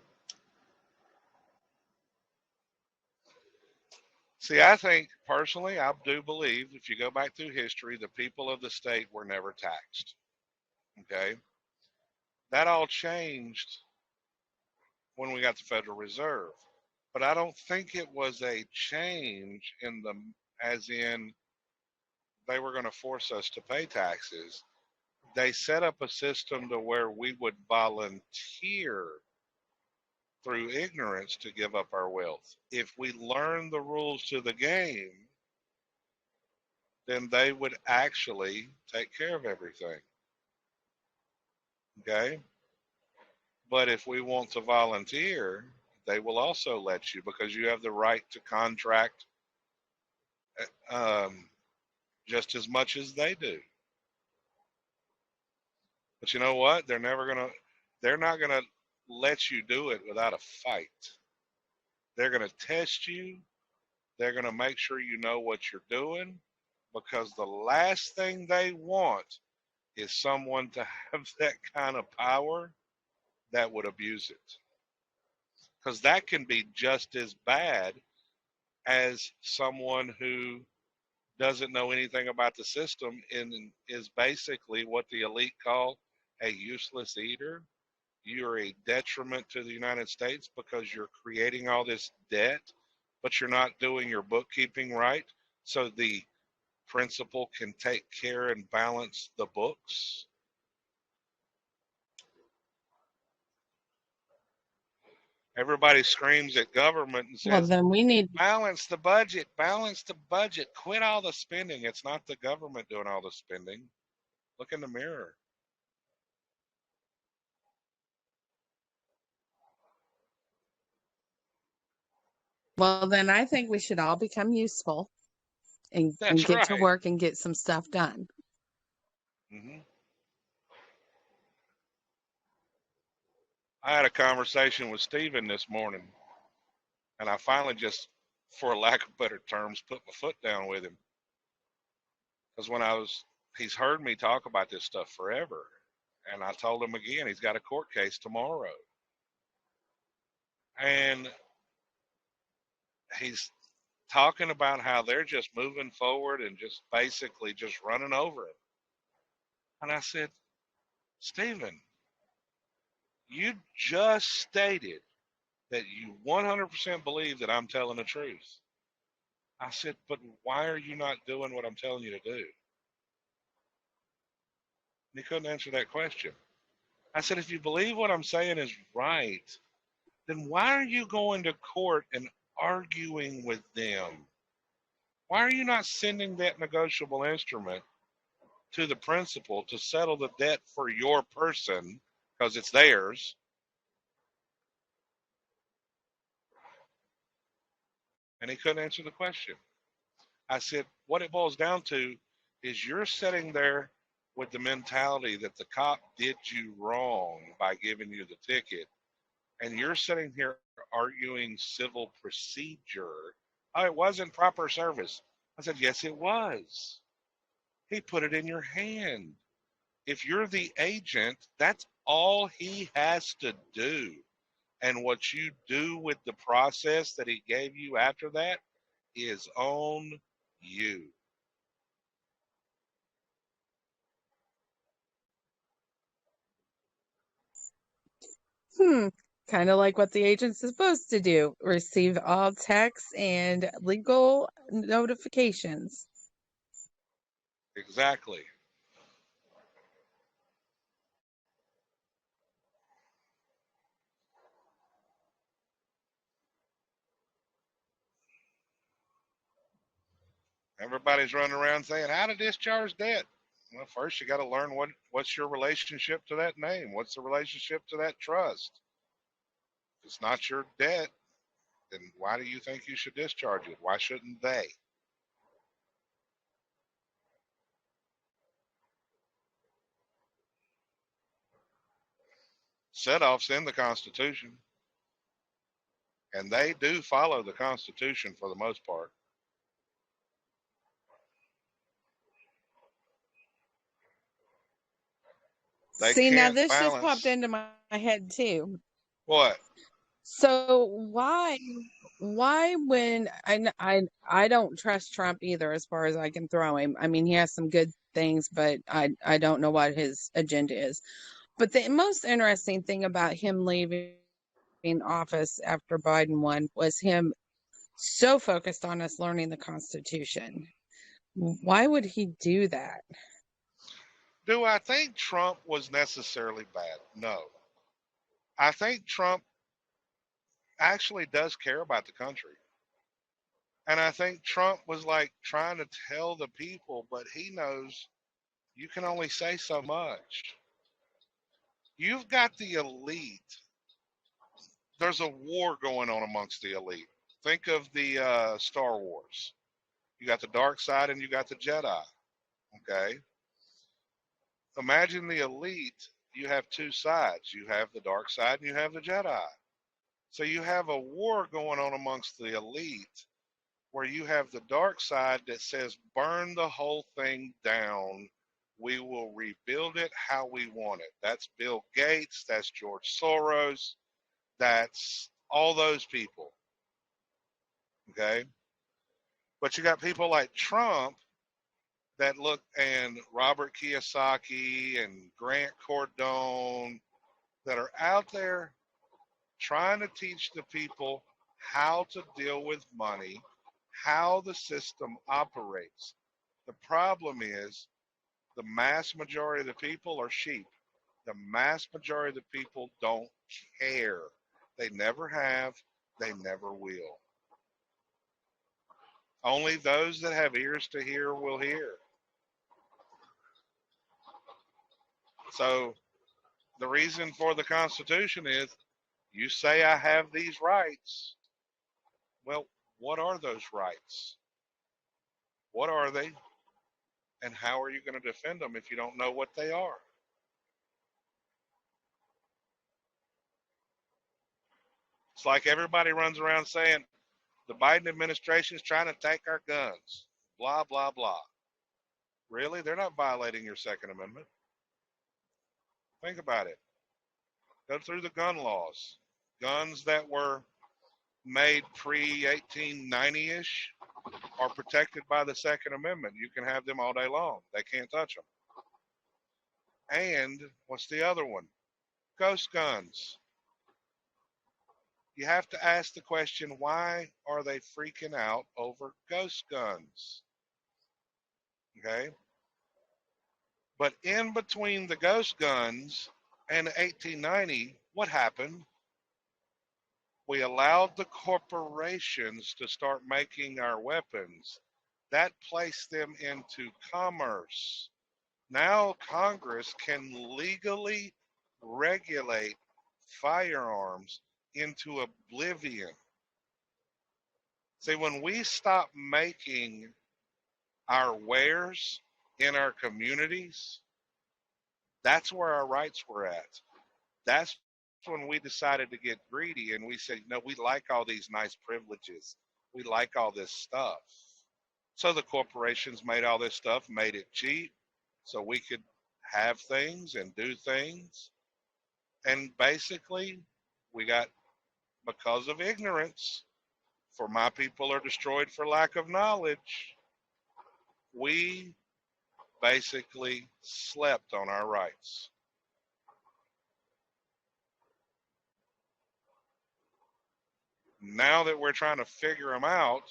See, I think personally, I do believe if you go back through history, the people of the state were never taxed. Okay. That all changed when we got the Federal Reserve. But I don't think it was a change as in they were going to force us to pay taxes. They set up a system to where we would volunteer through ignorance to give up our wealth. If we learn the rules to the game, then they would actually take care of everything. Okay? But if we want to volunteer, they will also let you because you have the right to contract um, just as much as they do. But you know what? They're not gonna let you do it without a fight. They're gonna test you. They're gonna make sure you know what you're doing because the last thing they want is someone to have that kind of power that would abuse it. Because that can be just as bad as someone who doesn't know anything about the system and is basically what the elite call a useless eater. You're a detriment to the United States because you're creating all this debt, but you're not doing your bookkeeping right. So the principal can take care and balance the books. Everybody screams at government and Well, says, then we need, balance the budget, quit all the spending. It's not the government doing all the spending. Look in the mirror. well, then I think we should all become useful and That's get to right. work and get some stuff done. Hmm. I had a conversation with Stephen this morning, and I finally just, for lack of better terms, put my foot down with him. Because he's heard me talk about this stuff forever. And I told him again, he's got a court case tomorrow. And he's talking about how they're just moving forward and just basically just running over him. And I said, Stephen, you just stated that you 100% believe that I'm telling the truth. I said, but why are you not doing what I'm telling you to do? And he couldn't answer that question. I said, if you believe what I'm saying is right, then why are you going to court and arguing with them? Why are you not sending that negotiable instrument to the principal to settle the debt for your person, because it's theirs? And he couldn't answer the question. I said, what it boils down to is you're sitting there with the mentality that the cop did you wrong by giving you the ticket, and you're sitting here arguing civil procedure. Oh, it wasn't proper service. I said, yes, it was. He put it in your hand. If you're the agent, that's all he has to do. And what you do with the process that he gave you after that is on you. Kind of like what the agent's supposed to do, receive all texts and legal notifications. Exactly. Everybody's running around saying, how to discharge debt. Well, first you got to learn what's your relationship to that name. What's the relationship to that trust? If it's not your debt, then why do you think you should discharge it? Why shouldn't they? Set-off's in the Constitution, and they do follow the Constitution for the most part. They See, now can't this just popped balance. into my head too. What? So why when I don't trust Trump either as far as I can throw him. I mean, he has some good things, but I don't know what his agenda is. But the most interesting thing about him leaving office after Biden won was him so focused on us learning the Constitution. Why would he do that? Do I think Trump was necessarily bad? No. I think Trump actually does care about the country. And I think Trump was like trying to tell the people, but he knows you can only say so much. You've got the elite. There's a war going on amongst the elite. Think of the Star Wars. You got the dark side and you got the Jedi. Okay. Imagine the elite. You have two sides. You have the dark side and you have the Jedi. So you have a war going on amongst the elite where you have the dark side that says, burn the whole thing down. We will rebuild it how we want it. That's Bill Gates. That's George Soros. That's all those people. Okay. But you got people like Trump that look, and Robert Kiyosaki and Grant Cardone, that are out there trying to teach the people how to deal with money, how the system operates. The problem is the mass majority of the people are sheep. The mass majority of the people don't care. They never have, they never will. Only those that have ears to hear will hear. So the reason for the Constitution is, you say I have these rights. Well, what are those rights? What are they? And how are you going to defend them if you don't know what they are? It's like everybody runs around saying the Biden administration is trying to take our guns. Blah, blah, blah. Really? They're not violating your Second Amendment. Think about it. Go through the gun laws. Guns that were made pre 1890 ish are protected by the Second Amendment. You can have them all day long. They can't touch them. And what's the other one? Ghost guns. You have to ask the question, why are they freaking out over ghost guns? Okay? But in between the ghost guns and 1890, what happened? We allowed the corporations to start making our weapons. That placed them into commerce. Now Congress can legally regulate firearms into oblivion. See, when we stop making our wares in our communities, that's where our rights were at. That's when we decided to get greedy and we said, no, we like all these nice privileges. We like all this stuff. So the corporations made all this stuff, made it cheap so we could have things and do things. And basically, we got, because of ignorance, for my people are destroyed for lack of knowledge, we basically slept on our rights. Now that we're trying to figure them out,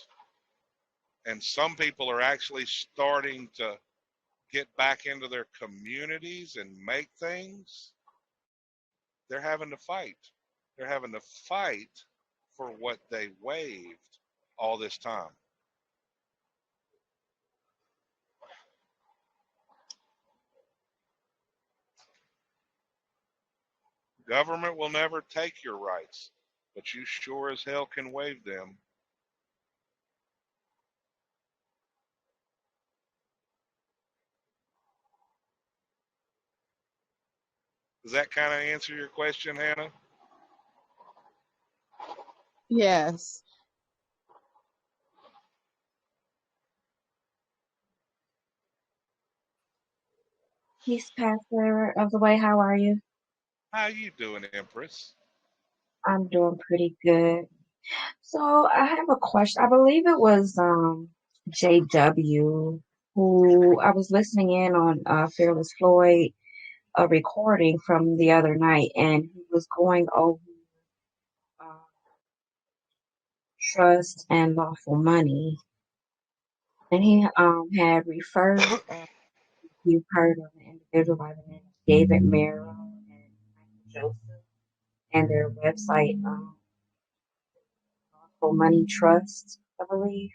and some people are actually starting to get back into their communities and make things, they're having to fight. They're having to fight for what they waived all this time. Government will never take your rights, but you sure as hell can waive them. Does that kind of answer your question, Hannah? Yes. Peace, Pastor of the Way. How are you? How you doing, Empress? I'm doing pretty good. So I have a question. I believe it was JW who I was listening in on Fearless Floyd, a recording from the other night, and he was going over uh, trust and lawful money, and he had referred. You've heard of an individual by the name of David Merrill and Michael Joseph, and their website. For Money Trust, I believe.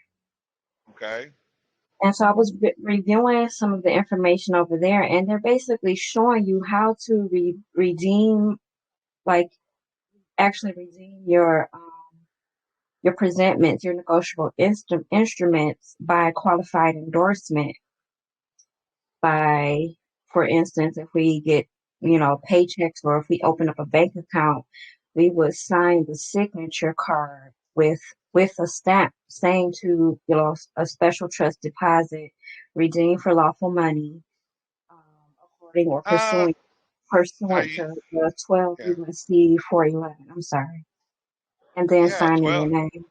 Okay. And so I was reviewing some of the information over there, and they're basically showing you how to redeem, like actually redeem your presentments, your negotiable instruments by qualified endorsement. By, for instance, if we get paychecks, or if we open up a bank account, we would sign the signature card with a stamp saying to a special trust deposit, redeemed for lawful money, according or pursuant to the 12 Yeah. USC 411. I'm sorry, and then Yeah, signing well, your name.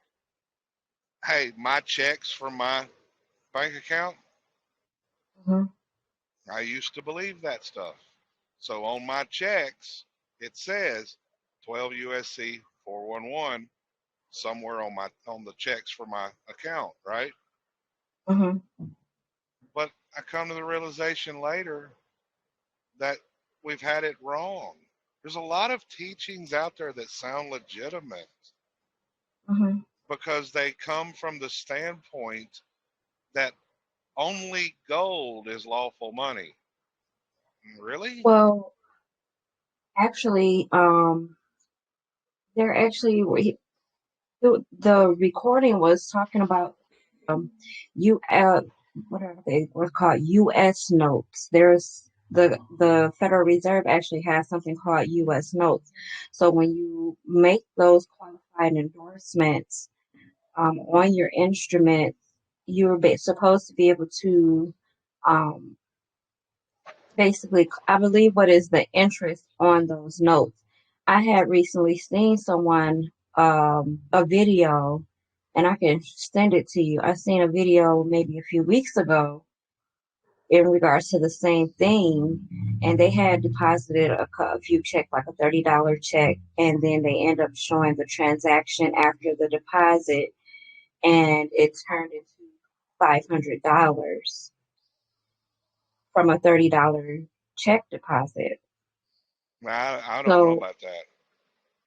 hey, my checks from my bank account, Hmm. I used to believe that stuff. So on my checks, it says 12 USC 411 somewhere on the checks for my account, right? Hmm. But I come to the realization later that we've had it wrong. There's a lot of teachings out there that sound legitimate Hmm. because they come from the standpoint that only gold is lawful money. Really? Well, actually, they're actually the recording was talking about you what are they what's called U.S. notes. There's the Federal Reserve actually has something called U.S. notes. So when you make those qualified endorsements on your instruments, you're supposed to be able to um, basically, I believe what is the interest on those notes. I had recently seen someone, a video, and I can send it to you. I seen a video maybe a few weeks ago in regards to the same thing, and they had deposited a few checks, like a $30 check, and then they end up showing the transaction after the deposit, and it turned into $500 from a $30 check deposit. Now, I don't know So, about that.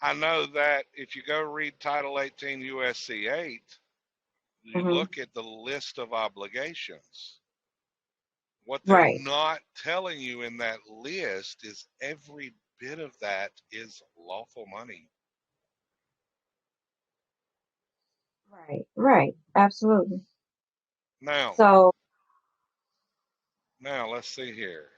I know that if you go read Title 18 USC 8, you mhm, look at the list of obligations. What they're right, not telling you in that list is every bit of that is lawful money. right, absolutely. Now, So, let's see here.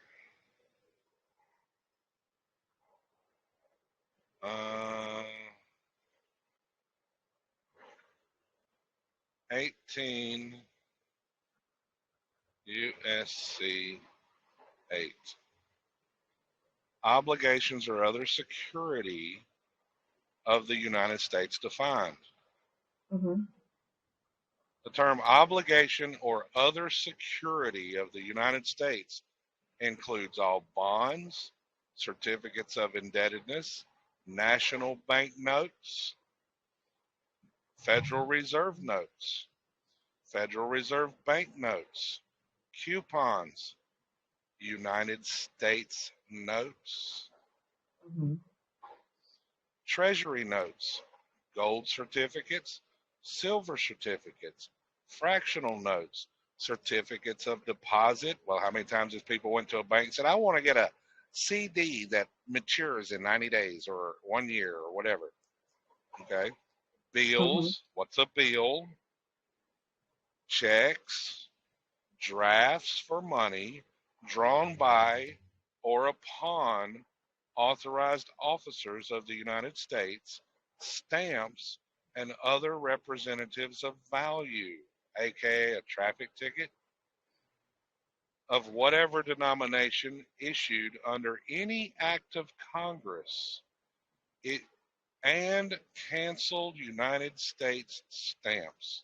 18 USC 8. Obligations or other security of the United States defined. mhm, The term obligation or other security of the United States includes all bonds, certificates of indebtedness, national bank notes, Federal Reserve notes, Federal Reserve bank notes, coupons, United States notes, mhm, Treasury notes, gold certificates, silver certificates, fractional notes, certificates of deposit. Well, how many times has people went to a bank and said, I want to get a CD that matures in 90 days or 1 year or whatever? Okay. mhm, Bills. What's a bill? Checks, drafts for money drawn by or upon authorized officers of the United States, stamps, and other representatives of value, aka a traffic ticket, of whatever denomination issued under any act of Congress, it, and canceled United States stamps.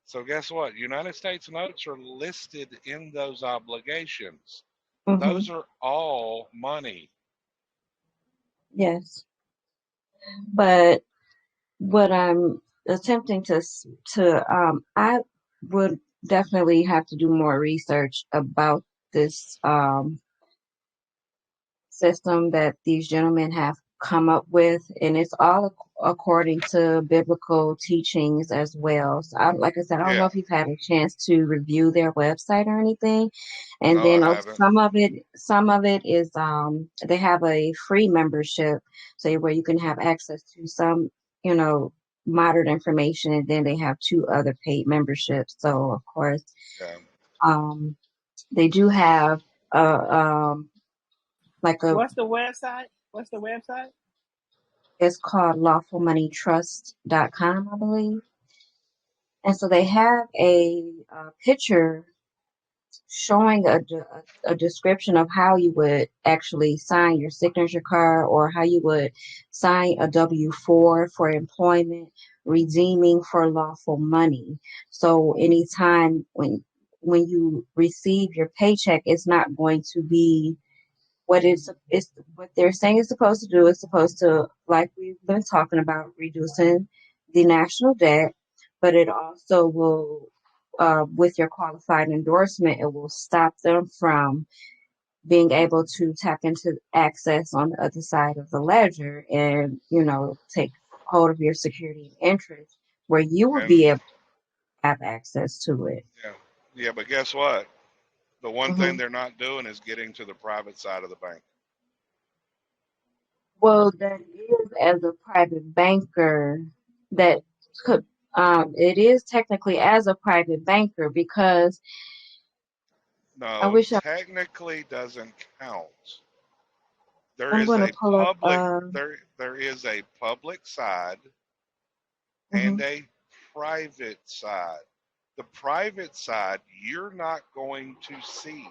So guess what? United States notes are listed in those obligations. mhm, Those are all money. yes. But what I'm attempting I would definitely have to do more research about this system that these gentlemen have come up with, and it's all according to biblical teachings as well. So, like I said, I don't know Yeah. if you've had a chance to review their website or anything. And No, I then haven't. some of it is they have a free membership, so where you can have access to some, you know, modern information, and then they have two other paid memberships. So of course, Yeah. um, they do have a like a What's the website? What's the website? it's called lawfulmoneytrust.com, I believe. And so they have a picture showing a description of how you would actually sign your signature card, or how you would sign a W-4 for employment, redeeming for lawful money. So anytime when you receive your paycheck, it's not going to be it's what they're saying it's supposed to do. It's supposed to, like we've been talking about, reducing the national debt, but it also will, with your qualified endorsement, it will stop them from being able to tap into access on the other side of the ledger, and take hold of your security and interest, where you will And be able to have access to it. yeah. Yeah, but guess what? The one thing Hmm. they're not doing is getting to the private side of the bank. Well, that is as a private banker that could, it is technically as a private banker, because I No, wish technically doesn't count. There I'm is going to a pull up, public there is a public side and mhm, a private side. The private side you're not going to see.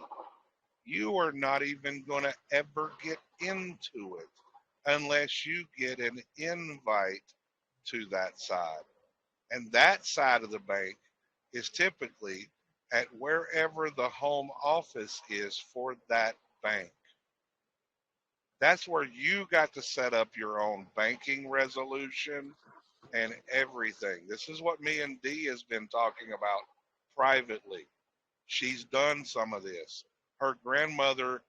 you are not even going to ever get into it unless you get an invite to that side. And that side of the bank is typically at wherever the home office is for that bank. That's where you got to set up your own banking resolution and everything. This is what me and Dee has been talking about privately. She's done some of this. Her grandmother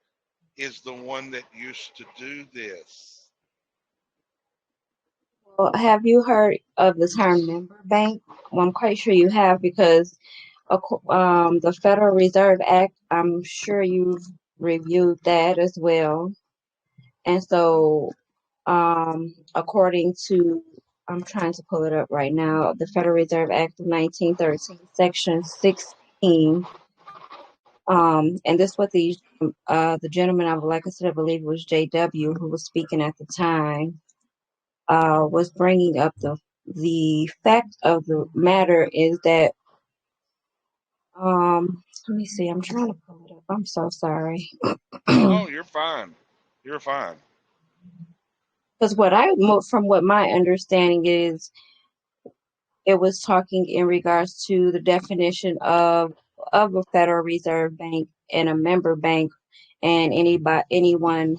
is the one that used to do this. Well, have you heard of the term member bank? Well, I'm quite sure you have because the Federal Reserve Act, I'm sure you've reviewed that as well. And so, according to, I'm trying to pull it up right now, the Federal Reserve Act of 1913, Section 16. And this what the gentleman, like I said, I believe it was JW who was speaking at the time, was bringing up the fact of the matter is that let me see, I'm trying to pull it up. I'm so sorry. Oh, you're fine. You're fine. Because from what my understanding is, it was talking in regards to the definition of a Federal Reserve Bank and a member bank, and anyone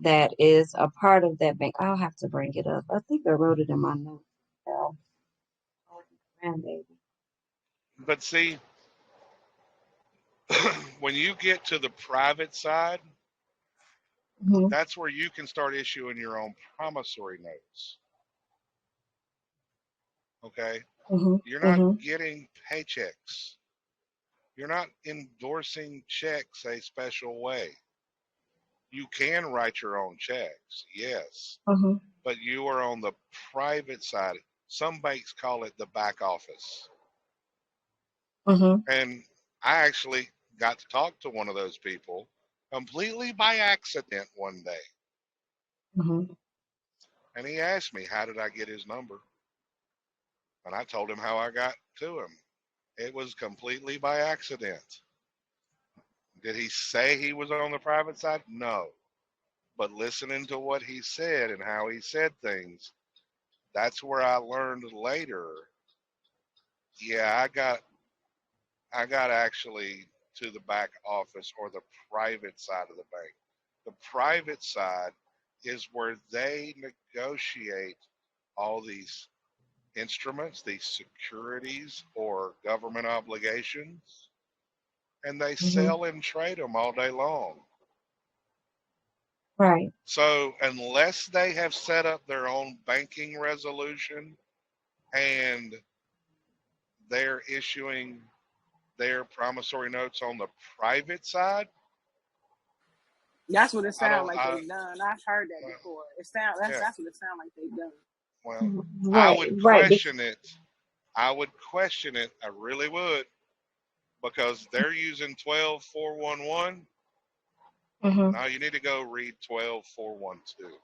that is a part of that bank. I'll have to bring it up. I think I wrote it in my notes. Oh, grandbaby. But see, when you get to the private side, Mhm, that's where you can start issuing your own promissory notes. Okay? mhm, You're not mhm, getting paychecks. You're not endorsing checks a special way. You can write your own checks, yes, mhm, but you are on the private side. Some banks call it the back office. mhm, And I actually got to talk to one of those people completely by accident one day. mhm. And he asked me, how did I get his number? And I told him how I got to him. It was completely by accident. Did he say he was on the private side? No. But listening to what he said and how he said things, that's where I learned later. Yeah, I got actually to the back office or the private side of the bank. The private side is where they negotiate all these instruments, these securities or government obligations, and they Mhm. sell and trade them all day long. Right. So unless they have set up their own banking resolution and they're issuing their promissory notes on the private side, That's what it I sounds don't. like they've done. I've heard that Uh, before. yeah. That's what it sounds like they've done. Well, I Right. would Right. question it. I would question it. I really would, because they're using 12411. Mhm. Now you need to go read 12412.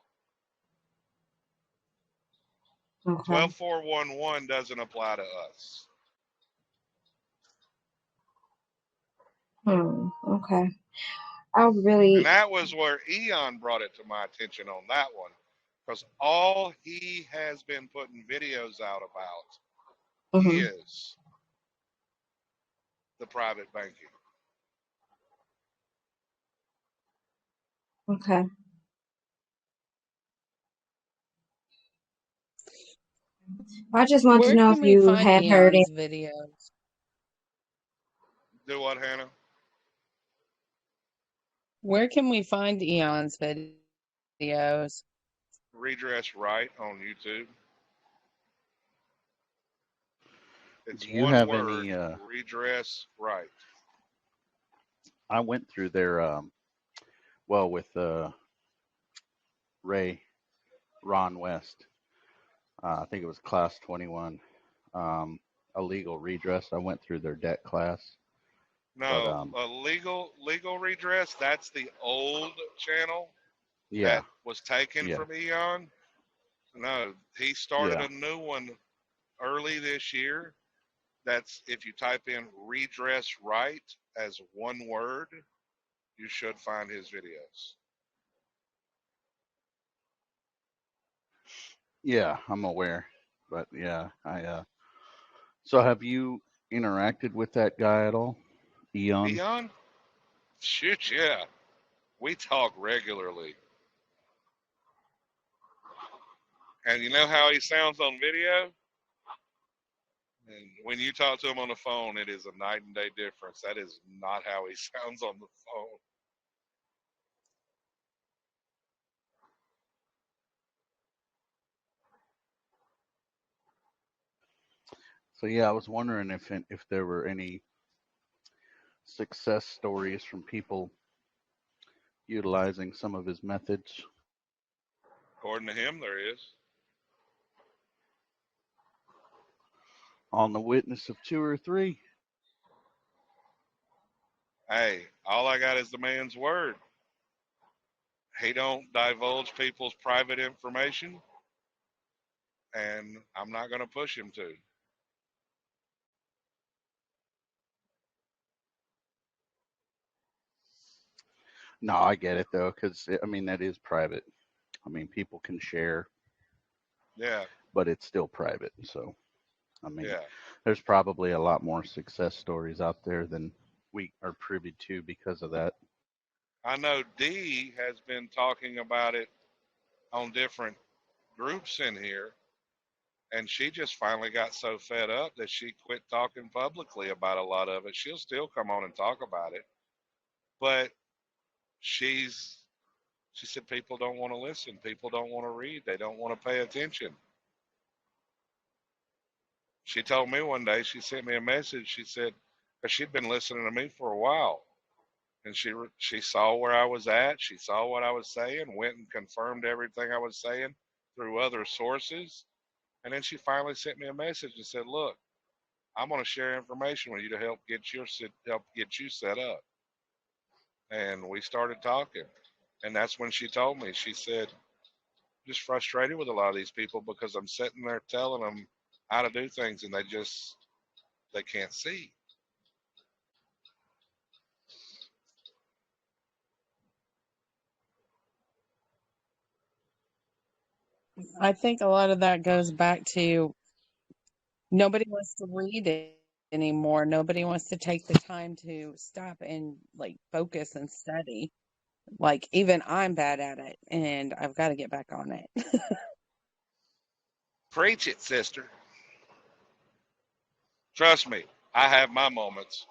Okay. 12411 doesn't apply to us. Okay. I And really. that was where Eon brought it to my attention on that one. Because all he has been putting videos out about Mhm. is the private banking. Okay. I just want to Where know can if we you find had heard it. Eon's videos? Do what, Hannah? Where can we find Eon's videos? Redress Right on YouTube. It's Do you one have word, any? Redress Right. I went through their well with Ron West. I think it was class 21, a legal redress. I went through their debt class, but No, legal redress, that's the old channel yeah, that was taken yeah, from Eon. No, he started yeah. a new one early this year. That's if you type in redress right as one word, you should find his videos. Yeah, I'm aware. But yeah, so have you interacted with that guy at all? Eon? Eon? Shoot, yeah. We talk regularly. And you know how he sounds on video? And when you talk to him on the phone, it is a night and day difference. That is not how he sounds on the phone. So yeah, I was wondering if there were any success stories from people utilizing some of his methods. According to him, there is. On the witness of 2 or 3. Hey, all I got is the man's word. He don't divulge people's private information, and I'm not going to push him to. No, I get it though, because I mean that is private. I mean, people can share, Yeah, but it's still private. So, I mean, yeah. there's probably a lot more success stories out there than we are privy to because of that. I know Dee has been talking about it on different groups in here, and she just finally got so fed up that she quit talking publicly about a lot of it. She'll still come on and talk about it, but she said people don't want to listen, people don't want to read, they don't want to pay attention. She told me one day, she sent me a message. She said, because she'd been listening to me for a while, and she saw where I was at. She saw what I was saying, went and confirmed everything I was saying through other sources, and then she finally sent me a message and said, "Look, I'm going to share information with you to help get you set up." And we started talking, and that's when she told me. She said, "Just frustrated with a lot of these people because I'm sitting there telling them how to do things, and they can't see." I think a lot of that goes back to nobody wants to read it anymore. Nobody wants to take the time to stop and like focus and study. Like even I'm bad at it and I've got to get back on it. Preach it, sister. Trust me, I have my moments.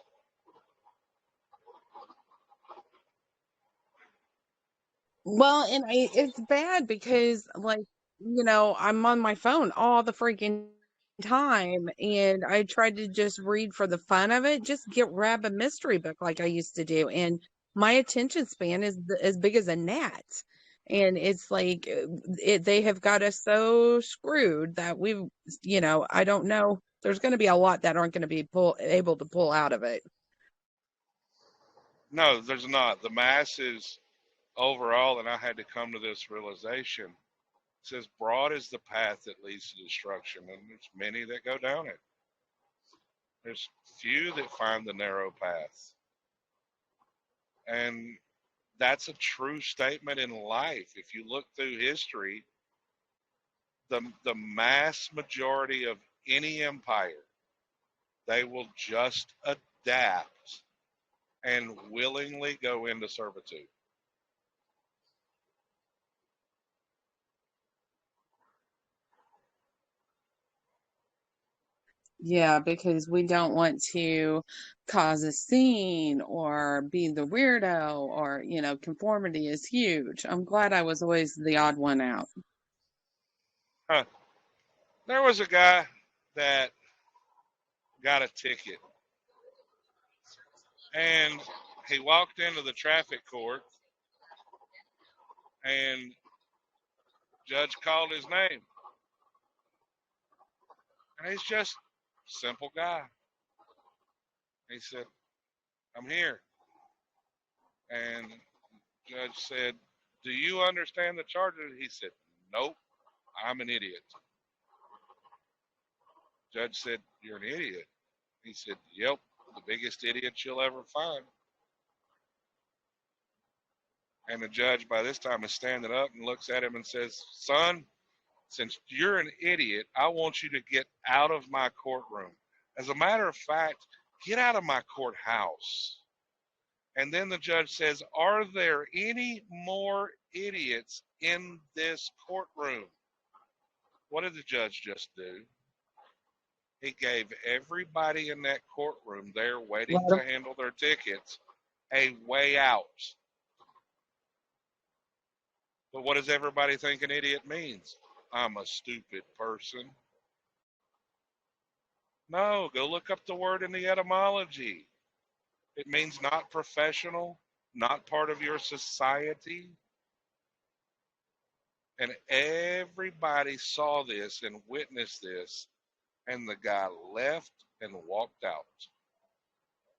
Well, and it's bad because, like, I'm on my phone all the freaking time, and I tried to just read for the fun of it, just grab a mystery book like I used to do, and my attention span is as big as a gnat, and it's like they have got us so screwed that I don't know. There's going to be a lot that aren't going to be able to pull out of it. No, there's not. The masses overall, and I had to come to this realization, says broad is the path that leads to destruction, and there's many that go down it. There's few that find the narrow path. And that's a true statement in life. If you look through history, the mass majority of any empire, they will just adapt and willingly go into servitude. Yeah, because we don't want to cause a scene or be the weirdo or, conformity is huge. I'm glad I was always the odd one out. Huh. There was a guy that got a ticket, and he walked into the traffic court, and judge called his name, and he's just a simple guy. He said, "I'm here," and judge said, "Do you understand the charges?" He said, "Nope, I'm an idiot." Judge said, "You're an idiot." He said, "Yep, the biggest idiot you'll ever find." And the judge by this time is standing up and looks at him and says, son, since you're an idiot, I want you to get out of my courtroom. As a matter of fact, get out of my courthouse. And then the judge says, are there any more idiots in this courtroom? What did the judge just do? He gave everybody in that courtroom there waiting to handle their tickets a way out. But what does everybody think an idiot means? I'm a stupid person. No, go look up the word in the etymology. It means not professional, not part of your society. And everybody saw this and witnessed this, and the guy left and walked out.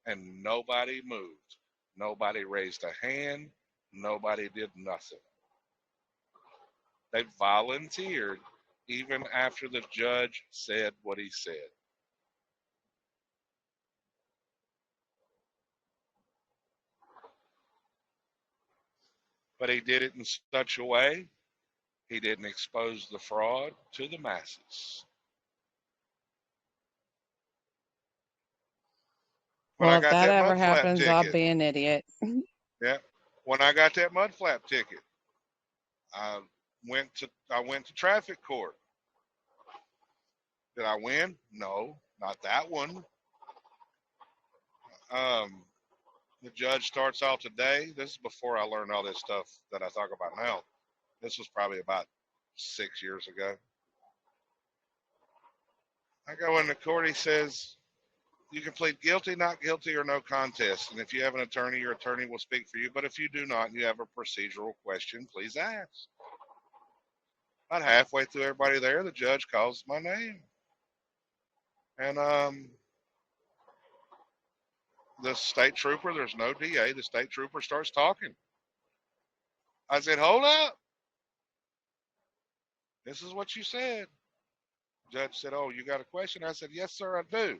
And nobody moved. Nobody raised a hand. Nobody did nothing. They volunteered even after the judge said what he said. But he did it in such a way, he didn't expose the fraud to the masses. When Well, I if got that that ever mud flap happens, I'll ticket, be an idiot. yeah, when I got that mud flap ticket, I went to traffic court. Did I win? No, not that one. The judge starts out today. This is before I learned all this stuff that I talk about now. This was probably about 6 years ago. I go into court. He says, you can plead guilty, not guilty, or no contest. And if you have an attorney, your attorney will speak for you. But if you do not and you have a procedural question, please ask. About halfway through everybody there, the judge calls my name. And the state trooper, there's no DA, the state trooper starts talking. I said, hold up. This is what you said. Judge said, oh, you got a question? I said, yes, sir, I do.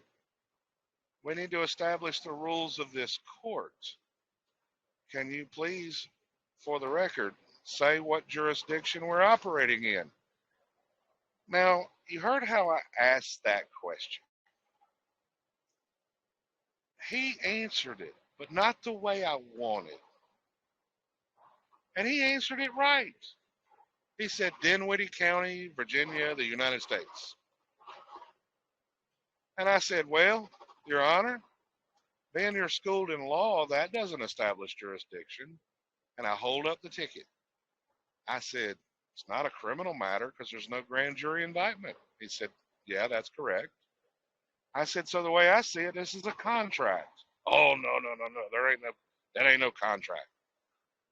We need to establish the rules of this court. Can you please, for the record, say what jurisdiction we're operating in? Now, you heard how I asked that question. He answered it, but not the way I wanted. And he answered it right. He said, Dinwiddie County, Virginia, the United States. And I said, well, Your Honor, being you're schooled in law, that doesn't establish jurisdiction. And I hold up the ticket. I said, it's not a criminal matter because there's no grand jury indictment. He said, yeah, that's correct. I said, so the way I see it, this is a contract. Oh, no. That ain't no contract.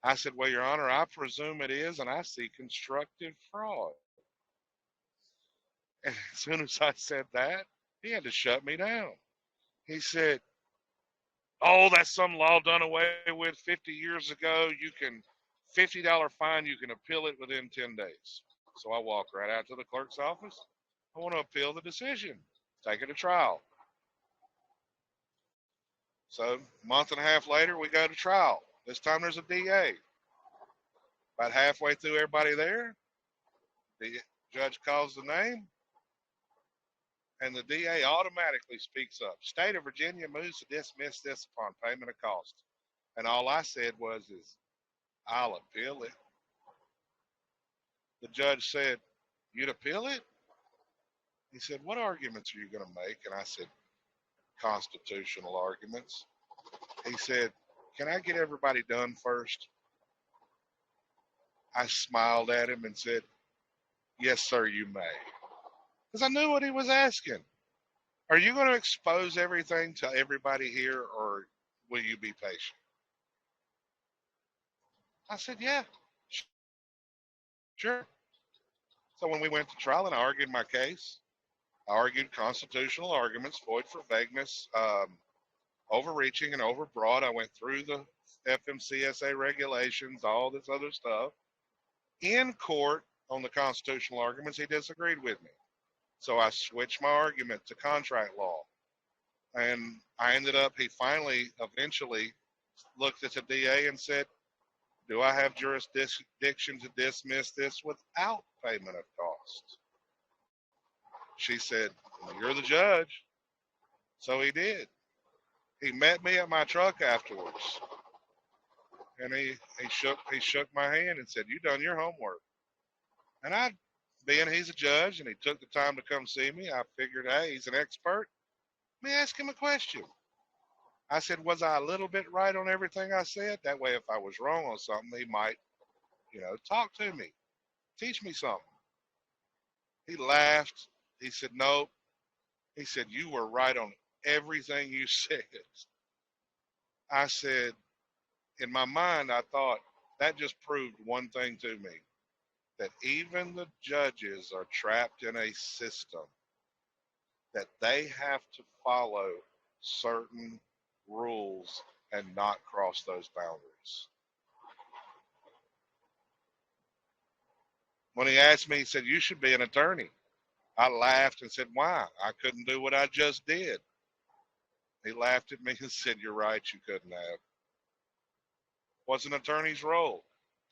I said, well, Your Honor, I presume it is, and I see constructive fraud. And as soon as I said that, he had to shut me down. He said, oh, that's some law done away with 50 years ago. You can, $50 fine, you can appeal it within 10 days. So I walk right out to the clerk's office. I want to appeal the decision, take it to trial. So a month and a half later, we go to trial. This time there's a DA. About halfway through everybody there, the judge calls the name, and the DA automatically speaks up. State of Virginia moves to dismiss this upon payment of cost. And all I said was, I'll appeal it. The judge said, you'd appeal it? He said, what arguments are you going to make? And I said, constitutional arguments. He said, can I get everybody done first? I smiled at him and said, yes, sir, you may. Because I knew what he was asking. Are you going to expose everything to everybody here, or will you be patient? I said, yeah, sure. So when we went to trial and I argued my case, I argued constitutional arguments, void for vagueness, overreaching and overbroad. I went through the FMCSA regulations, all this other stuff. In court on the constitutional arguments, he disagreed with me. So I switched my argument to contract law. And I ended up, he finally, eventually looked at the DA and said, Do I have jurisdiction to dismiss this without payment of costs? She said, you're the judge. So he did. He met me at my truck afterwards, and he shook my hand and said, you done your homework. And I, being he's a judge and he took the time to come see me, I figured, hey, he's an expert. Let me ask him a question. I said, was I a little bit right on everything I said? That way, if I was wrong on something, he might, talk to me, teach me something. He laughed. He said, nope. He said, you were right on everything you said. I said, in my mind, I thought that just proved one thing to me, that even the judges are trapped in a system that they have to follow certain rules and not cross those boundaries. When he asked me, he said, you should be an attorney. I laughed and said, why? I couldn't do what I just did. He laughed at me and said, you're right, you couldn't have. What's an attorney's role?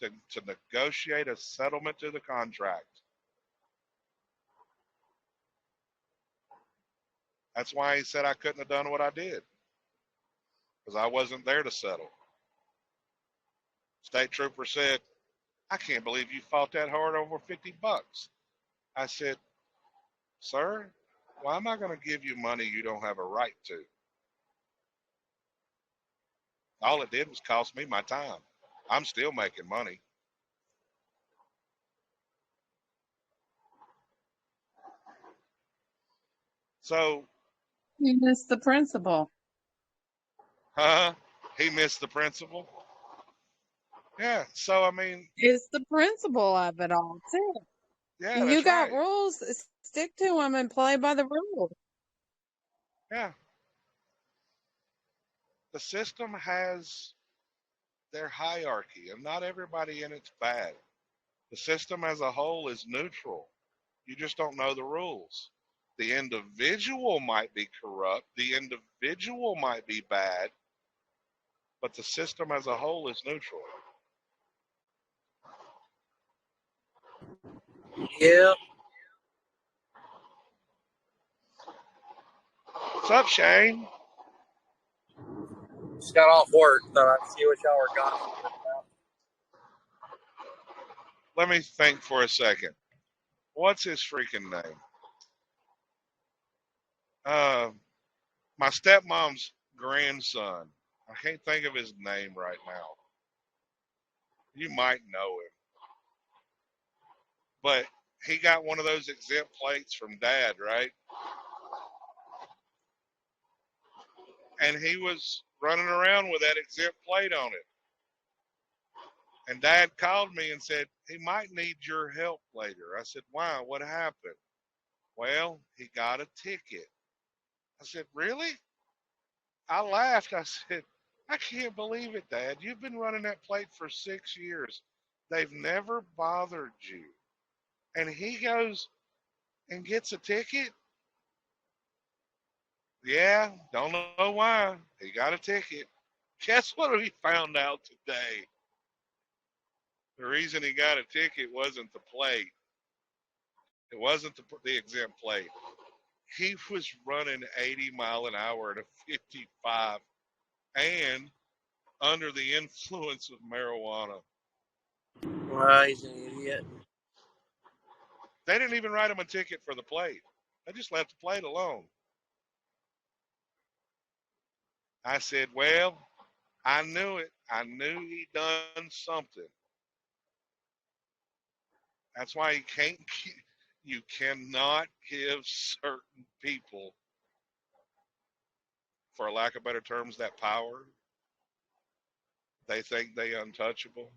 To negotiate a settlement to the contract. That's why he said I couldn't have done what I did, because I wasn't there to settle. State trooper said, I can't believe you fought that hard over $50. I said, sir, why am I going to give you money you don't have a right to? All it did was cost me my time. I'm still making money. So, You missed the principle. he missed the principle. Yeah, so I mean, It's the principle of it all, too. yeah, You that's got right. rules, stick to them and play by the rules. Yeah. The system has their hierarchy, and not everybody in it's bad. The system as a whole is neutral. You just don't know the rules. The individual might be corrupt, the individual might be bad, but the system as a whole is neutral. Yeah, What's up, Shane? just got off work. Thought I'd see what y'all were gossiping about. Let me think for a second. What's his freaking name? My stepmom's grandson. I can't think of his name right now. You might know him. But he got one of those exempt plates from Dad, right? And he was running around with that exempt plate on it. And Dad called me and said, he might need your help later. I said, why? What happened? Well, he got a ticket. I said, really? I laughed. I said, I can't believe it, Dad. You've been running that plate for 6 years. They've never bothered you. And he goes and gets a ticket? Yeah, don't know why. He got a ticket. Guess what we found out today? The reason he got a ticket wasn't the plate. It wasn't the exempt plate. He was running 80 mile an hour at a 55 and under the influence of marijuana. Well, he's an idiot. They didn't even write him a ticket for the plate. They just left the plate alone. I said, well, I knew it. I knew he done something. That's why you cannot give certain people, for lack of better terms, that power. They think they untouchable.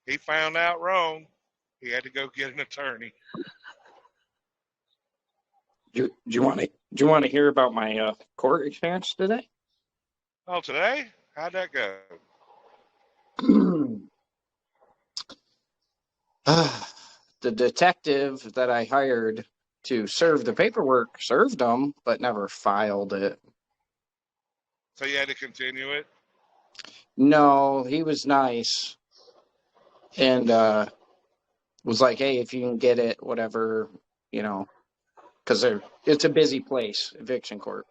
He found out wrong. He had to go get an attorney. Do you want to hear about my court experience today? Oh, today? How'd that go? The detective that I hired to serve the paperwork, served them, but never filed it. So you had to continue it? No, he was nice and was like, hey, if you can get it, whatever, you know, because it's a busy place, eviction court.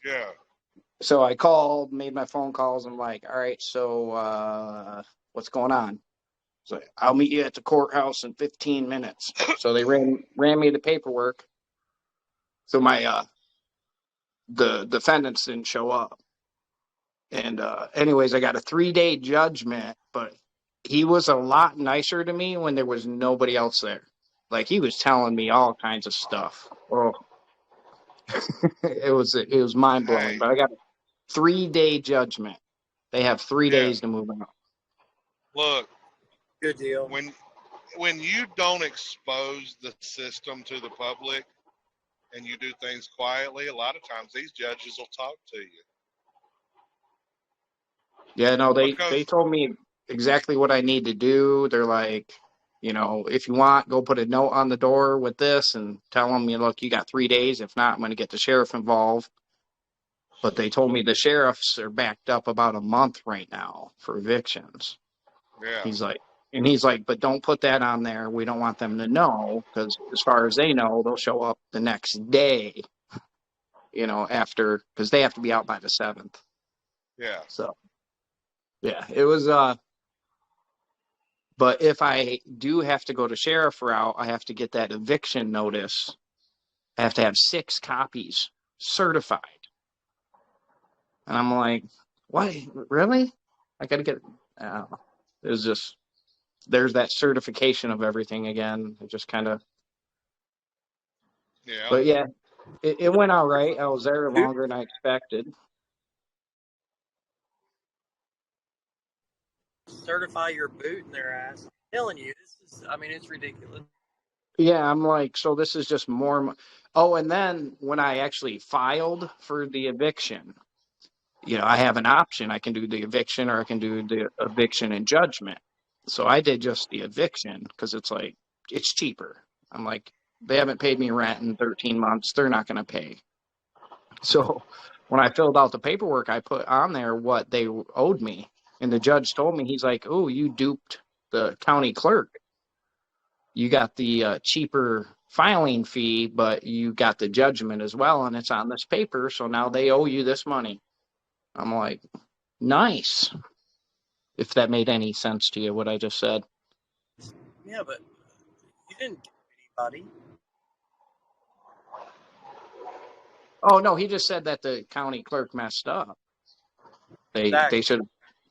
Yeah. So I called, made my phone calls. I'm like, all right, so what's going on? So I'll meet you at the courthouse in 15 minutes. So they ran me the paperwork. So my the defendants didn't show up. And anyways, I got a 3-day judgment, but he was a lot nicer to me when there was nobody else there. Like he was telling me all kinds of stuff. Oh, it was mind blowing. Hey, But I got a 3-day judgment. They have 3 yeah. days to move out. Look, Good deal. when you don't expose the system to the public and you do things quietly, a lot of times these judges will talk to you. Yeah, no, they Because told me exactly what I need to do. They're like, you know, if you want, go put a note on the door with this and tell them, you look, you got 3 days. If not, I'm going to get the sheriff involved. But they told me the sheriffs are backed up about a month right now for evictions. yeah, He's like, but don't put that on there. We don't want them to know because as far as they know, they'll show up the next day, you know, after, because they have to be out by the 7th. yeah. So, yeah, it was, but if I do have to go to sheriff route, I have to get that eviction notice. I have to have 6 copies certified. And I'm like, what? Really? I got to get, it was just, there's that certification of everything again. It just kind of, Yeah. but yeah, it went all right. I was there longer than I expected. Certify your boot in their ass. I'm telling you, it's ridiculous. Yeah, I'm like, so this is just more. Oh, and then when I actually filed for the eviction, you know, I have an option. I can do the eviction or I can do the eviction and judgment. So I did just the eviction because it's like, it's cheaper. I'm like, they haven't paid me rent in 13 months. They're not going to pay. So when I filled out the paperwork, I put on there what they owed me. And the judge told me, he's like, oh, you duped the county clerk. You got the cheaper filing fee, but you got the judgment as well. And it's on this paper. So now they owe you this money. I'm like, nice. If that made any sense to you, what I just said. Yeah, but you didn't give anybody. Oh, no, he just said that the county clerk messed up. They should have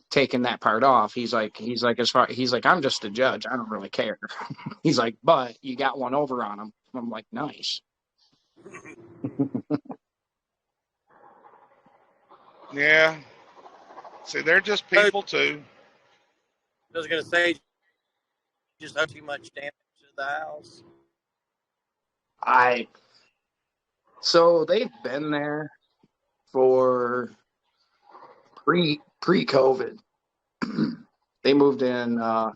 taken that part off. He's like, I'm just a judge. I don't really care. He's like, but you got one over on him. I'm like, nice. Yeah. See, they're just people too. I was going to say, just not too much damage to the house. So they've been there for pre-COVID. They moved in about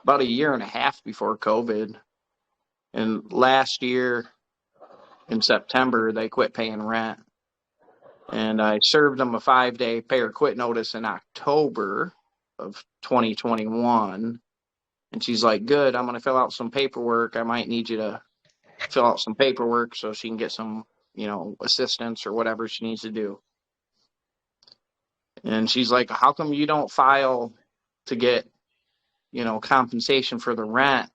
a year and a half before COVID. And last year in September, they quit paying rent. And I served them a 5-day pay or quit notice in October of 2021. And she's like, good, I'm going to fill out some paperwork. I might need you to fill out some paperwork so she can get some, you know, assistance or whatever she needs to do. And she's like, how come you don't file to get, you know, compensation for the rent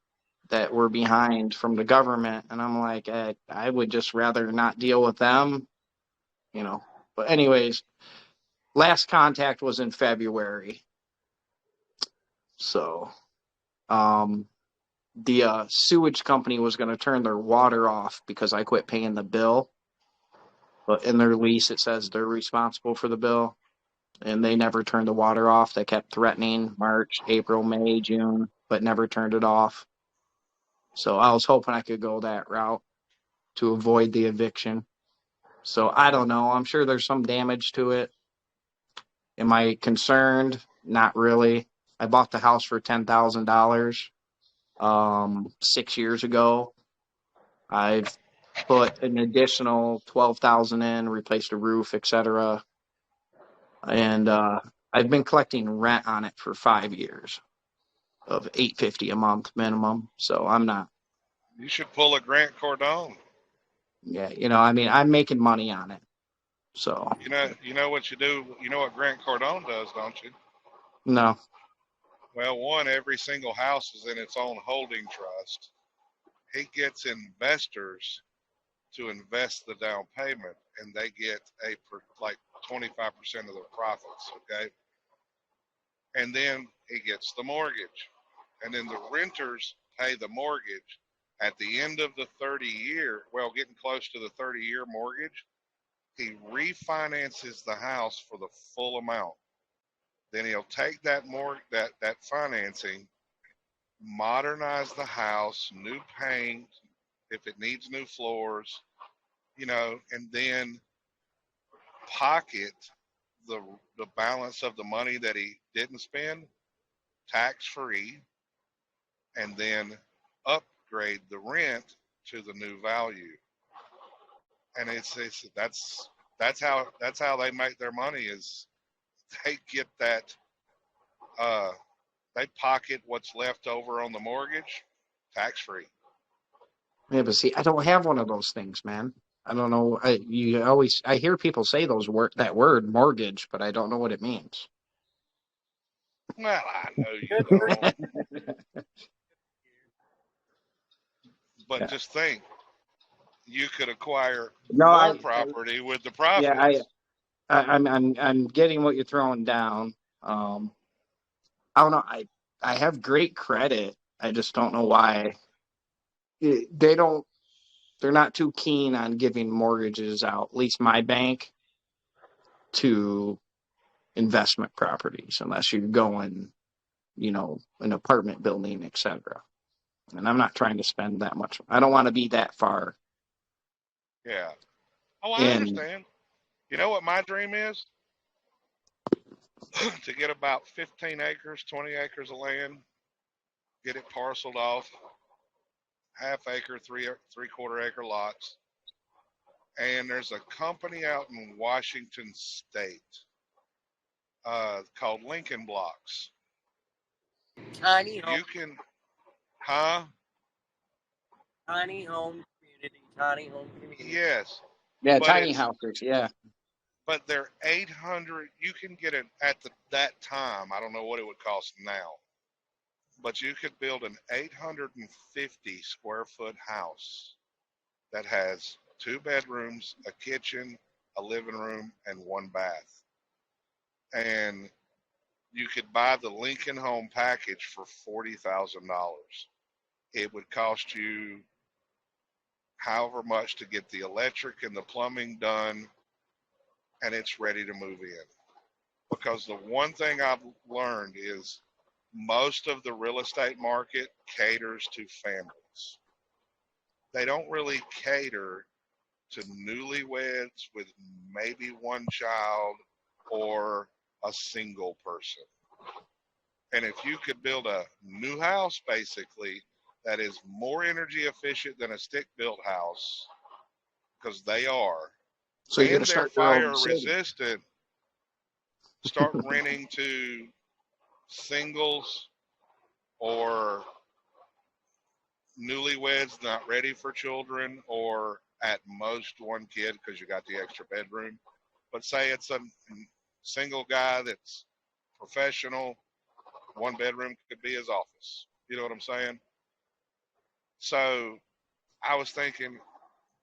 that we're behind from the government? And I'm like, I would just rather not deal with them, you know. But anyways, last contact was in February. So the sewage company was going to turn their water off because I quit paying the bill. But in their lease, it says they're responsible for the bill. And they never turned the water off. They kept threatening March, April, May, June, but never turned it off. So I was hoping I could go that route to avoid the eviction. So I don't know. I'm sure there's some damage to it. Am I concerned? Not really. I bought the house for $10,000 6 years ago. I've put an additional 12,000 in, replaced a roof, etc. And I've been collecting rent on it for 5 years of $850 a month minimum. So I'm not. You should pull a Grant Cardone. Yeah, I mean, I'm making money on it. So You know what you do. You know what Grant Cardone does, don't you? no. Well, one, every single house is in its own holding trust. He gets investors to invest the down payment, and they get like 25% of the profits. Okay, and then he gets the mortgage, and then the renters pay the mortgage. At the end of the 30-year, well, getting close to the 30-year mortgage, he refinances the house for the full amount. Then he'll take that that financing, modernize the house, new paint, if it needs new floors, and then pocket the balance of the money that he didn't spend tax free, and then upgrade the rent to the new value. And that's how they make their money, is they get that they pocket what's left over on the mortgage tax free. Yeah, but see, I don't have one of those things, man. I don't know. I hear people say that word mortgage, but I don't know what it means. Well, I know you don't, but Yeah. just think, you could acquire No, more property with the profits. I'm getting what you're throwing down. I don't know. I have great credit. I just don't know why they're not too keen on giving mortgages out, at least my bank, to investment properties unless you're going, an apartment building, etc. And I'm not trying to spend that much. I don't want to be that far. Yeah. Oh, I And understand. You know what my dream is? To get about 15 acres, 20 acres of land, get it parceled off, half acre, three-quarter acre lots. And there's a company out in Washington State called Lincoln Blocks. Tiny home, You can, huh? tiny home community. Yes, yeah, but tiny it's houses. Yeah. but they're 800. You can get it at that time. I don't know what it would cost now, but you could build an 850 square foot house that has 2 bedrooms, a kitchen, a living room, and 1 bath. And you could buy the Lincoln Home package for $40,000. It would cost you however much to get the electric and the plumbing done, and it's ready to move in. Because the one thing I've learned is most of the real estate market caters to families. They don't really cater to newlyweds with maybe 1 child or a single person. And if you could build a new house, basically, that is more energy efficient than a stick-built house, because they are, So you're going and to they're start your own fire city. resistant, start renting to singles or newlyweds not ready for children, or at most 1 kid because you got the extra bedroom. But say it's a single guy that's professional, 1 bedroom could be his office. You know what I'm saying? So I was thinking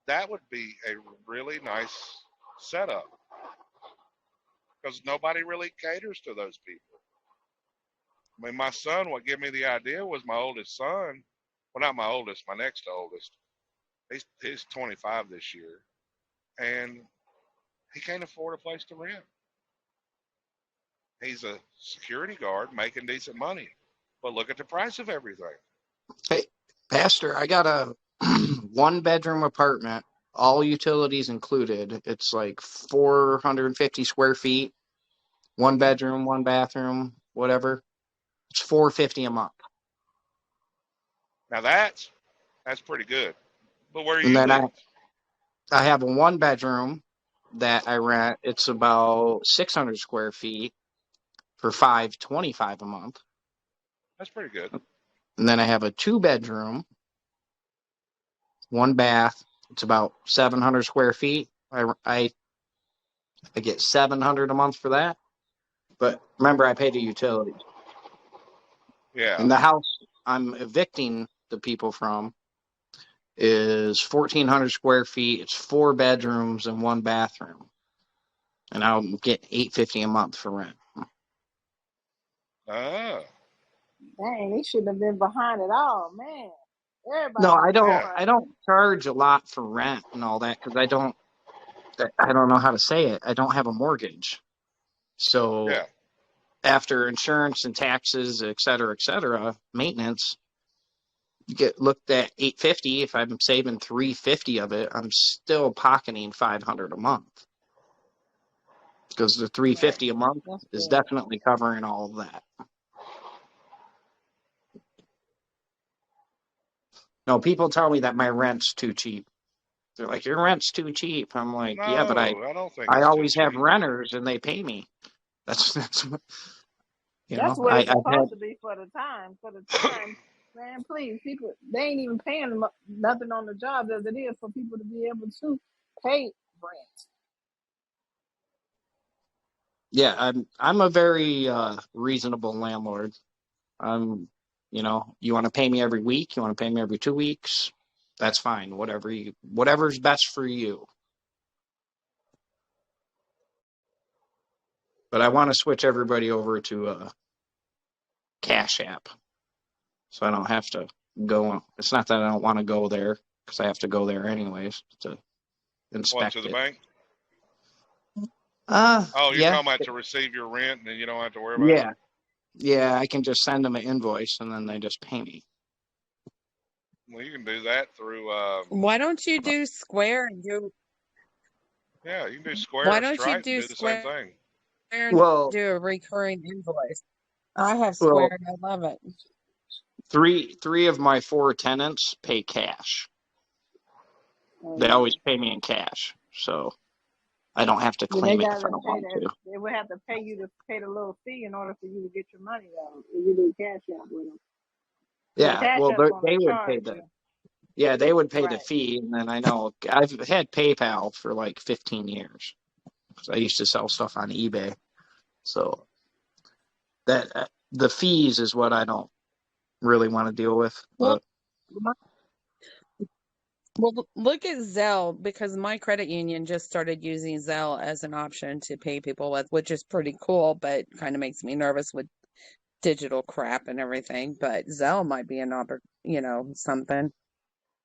that would be a really nice setup, because nobody really caters to those people. I mean, my son, what gave me the idea was my oldest son. Well, not my oldest, my next oldest. He's 25 this year, and he can't afford a place to rent. He's a security guard making decent money, but look at the price of everything. Hey, Pastor, I got a 1-bedroom apartment, all utilities included. It's like 450 square feet, 1 bedroom, 1 bathroom, whatever. It's $450 a month. Now that's pretty good. But where And you then live? I have a 1-bedroom that I rent. It's about 600 square feet for $525 a month. That's pretty good. And then I have a 2-bedroom, 1 bath. It's about 700 square feet. I get $700 a month for that. But remember, I pay the utilities. Yeah. And the house I'm evicting the people from is 1,400 square feet. It's 4 bedrooms and 1 bathroom. And I'll get $850 a month for rent. Ah. Dang, they should have been behind it all, man. Everybody No, was Yeah. I don't charge a lot for rent and all that because I don't know how to say it. I don't have a mortgage. So Yeah. after insurance and taxes, et cetera, maintenance, you get looked at $850. If I'm saving $350 of it, I'm still pocketing $500 a month because the $350 a month That's is good. definitely covering all of that. No, people tell me that my rent's too cheap. They're like, your rent's too cheap. I'm like, yeah, but No, I don't think I it's too always have cheap. renters and they pay me. That's what, That's what it's I've had, supposed to be for the time. For the time, man, please, people, they ain't even paying them nothing on the job as it is for people to be able to pay rent. yeah, I'm a very reasonable landlord. You want to pay me every week, you want to pay me every 2 weeks, that's fine. Whatever's best for you. But I want to switch everybody over to a Cash App, so I don't have to go. It's not that I don't want to go there because I have to go there anyways to What, inspect to the it. bank? Oh, you're Yeah, talking about to receive your rent and you don't have to worry about it? yeah. I can just send them an invoice and then they just pay me. Well, you can do that through, Why don't you do Square and do? yeah, you can do Square Why or don't you Stripe and do do the same Square thing. and Well, do a recurring invoice? I have well, Square and I love it. three of my 4 tenants pay cash. They always pay me in cash, so I don't have to Yeah, they claim it if I gotta don't pay want that. to. They would have to pay you to pay the little fee in order for you to get your money out. If you do Cash App with them, the Yeah, Cash well, App gonna they would pay charge the you. yeah they would pay the Right. fee, and then I know I've had PayPal for like 15 years because I used to sell stuff on eBay. So that the fees is what I don't really want to deal with. Well, But look at Zelle because my credit union just started using Zelle as an option to pay people with, which is pretty cool, but kind of makes me nervous with digital crap and everything. But Zelle might be an something.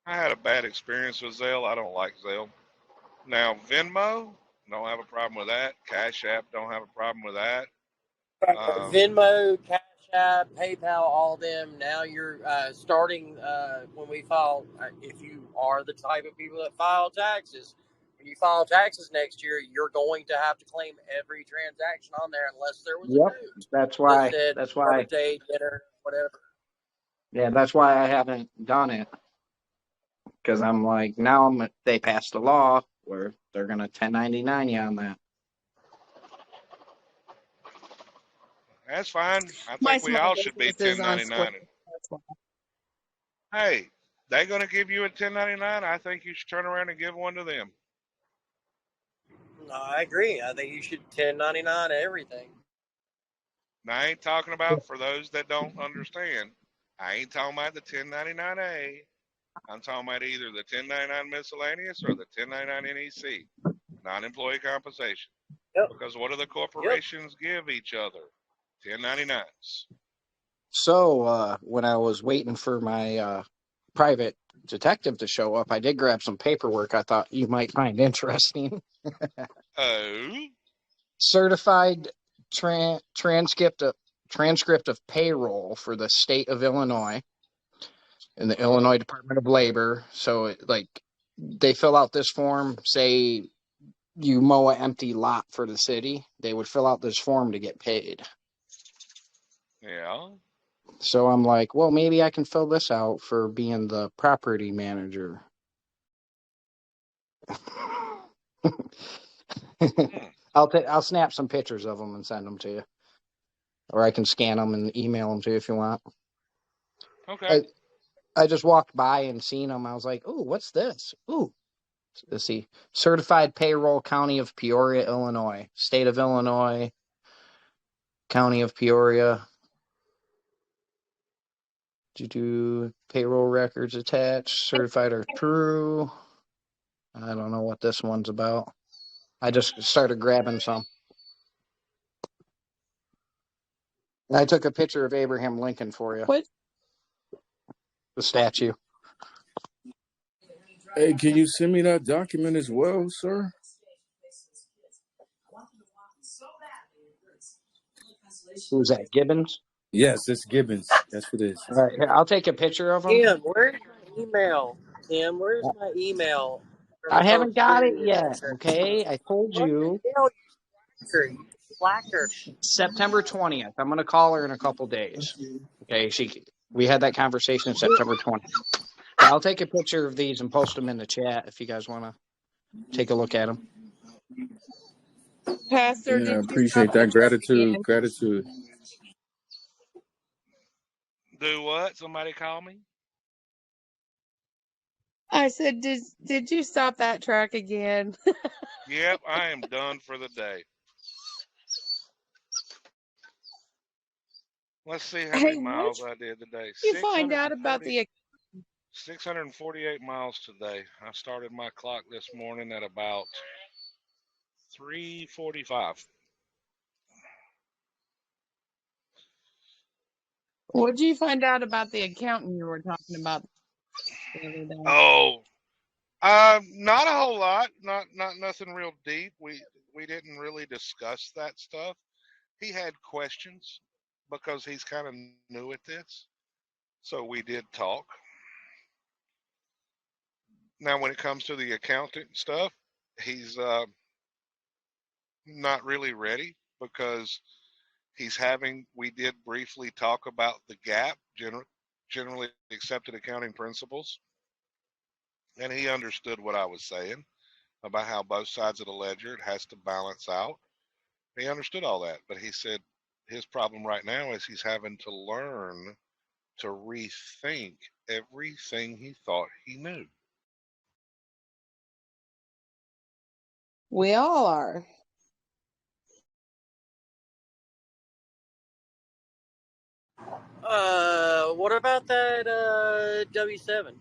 I had a bad experience with Zelle. I don't like Zelle. Now, Venmo, don't have a problem with that. Cash App, don't have a problem with that. Venmo, Cash App, PayPal, all them. Now you're starting when we file. If you are the type of people that file taxes, when you file taxes next year, you're going to have to claim every transaction on there unless there was a yep, note that's that why said birthday, dinner, whatever. that's why I haven't done it because I'm like they passed a law where they're gonna 1099 you on that. That's fine. I My think we small all should be business is on Square. 1099. That's why. Hey, they're going to give you a 1099. I think you should turn around and give one to them. No, I agree. I think you should 1099 everything. Now, I ain't talking about, for those that don't understand, I ain't talking about the 1099A. I'm talking about either the 1099 miscellaneous or the 1099 NEC, non-employee compensation. Yep. Because what do the corporations give each other? 1099s. So when I was waiting for my private detective to show up, I did grab some paperwork I thought you might find interesting. Oh? Certified transcript of payroll for the state of Illinois in the Illinois Department of Labor. So they fill out this form, say you mow an empty lot for the city, they would fill out this form to get paid. Yeah. So I'm like, well, maybe I can fill this out for being the property manager. I'll snap some pictures of them and send them to you, or I can scan them and email them to you if you want. Okay. I just walked by and seen them. I was like, "Ooh, what's this? Ooh, let's see, certified payroll, County of Peoria, Illinois, State of Illinois, County of Peoria. Do payroll records attached, certified or true." I don't know what this one's about. I just started grabbing some. I took a picture of Abraham Lincoln for you. What? The statue. Hey, can you send me that document as well, sir? Who's that? Gibbons? Yes, it's Gibbons. That's what it is. All right, here, I'll take a picture of him. Tim, where's my email? Tim, where's my email for the I Social haven't got it Security yet. Administration? Okay, I told What you. the hell, you slacker? September 20th. I'm gonna call her in a couple days. Okay, we had that conversation September 20th. I'll take a picture of these and post them in the chat if you guys want to take a look at them. Pastor, Yeah, I did you appreciate stop the that. truck Gratitude. again? Gratitude. Do what? Somebody call me? I said, did you stop that truck again? Yep, I am done for the day. Let's see how many Hey, miles I did today. you find out about the 648 miles today. I started my clock this morning at about 3:45. What'd you find out about the accountant you were talking about the other day? Oh, not a whole lot. Not nothing real deep. We didn't really discuss that stuff. He had questions because he's kind of new at this. So we did talk. Now, when it comes to the accountant stuff, he's not really ready because we did briefly talk about the GAAP, generally accepted accounting principles, and he understood what I was saying about how both sides of the ledger, it has to balance out. He understood all that, but he said his problem right now is he's having to learn to rethink everything he thought he knew. We all are. What about that W-7?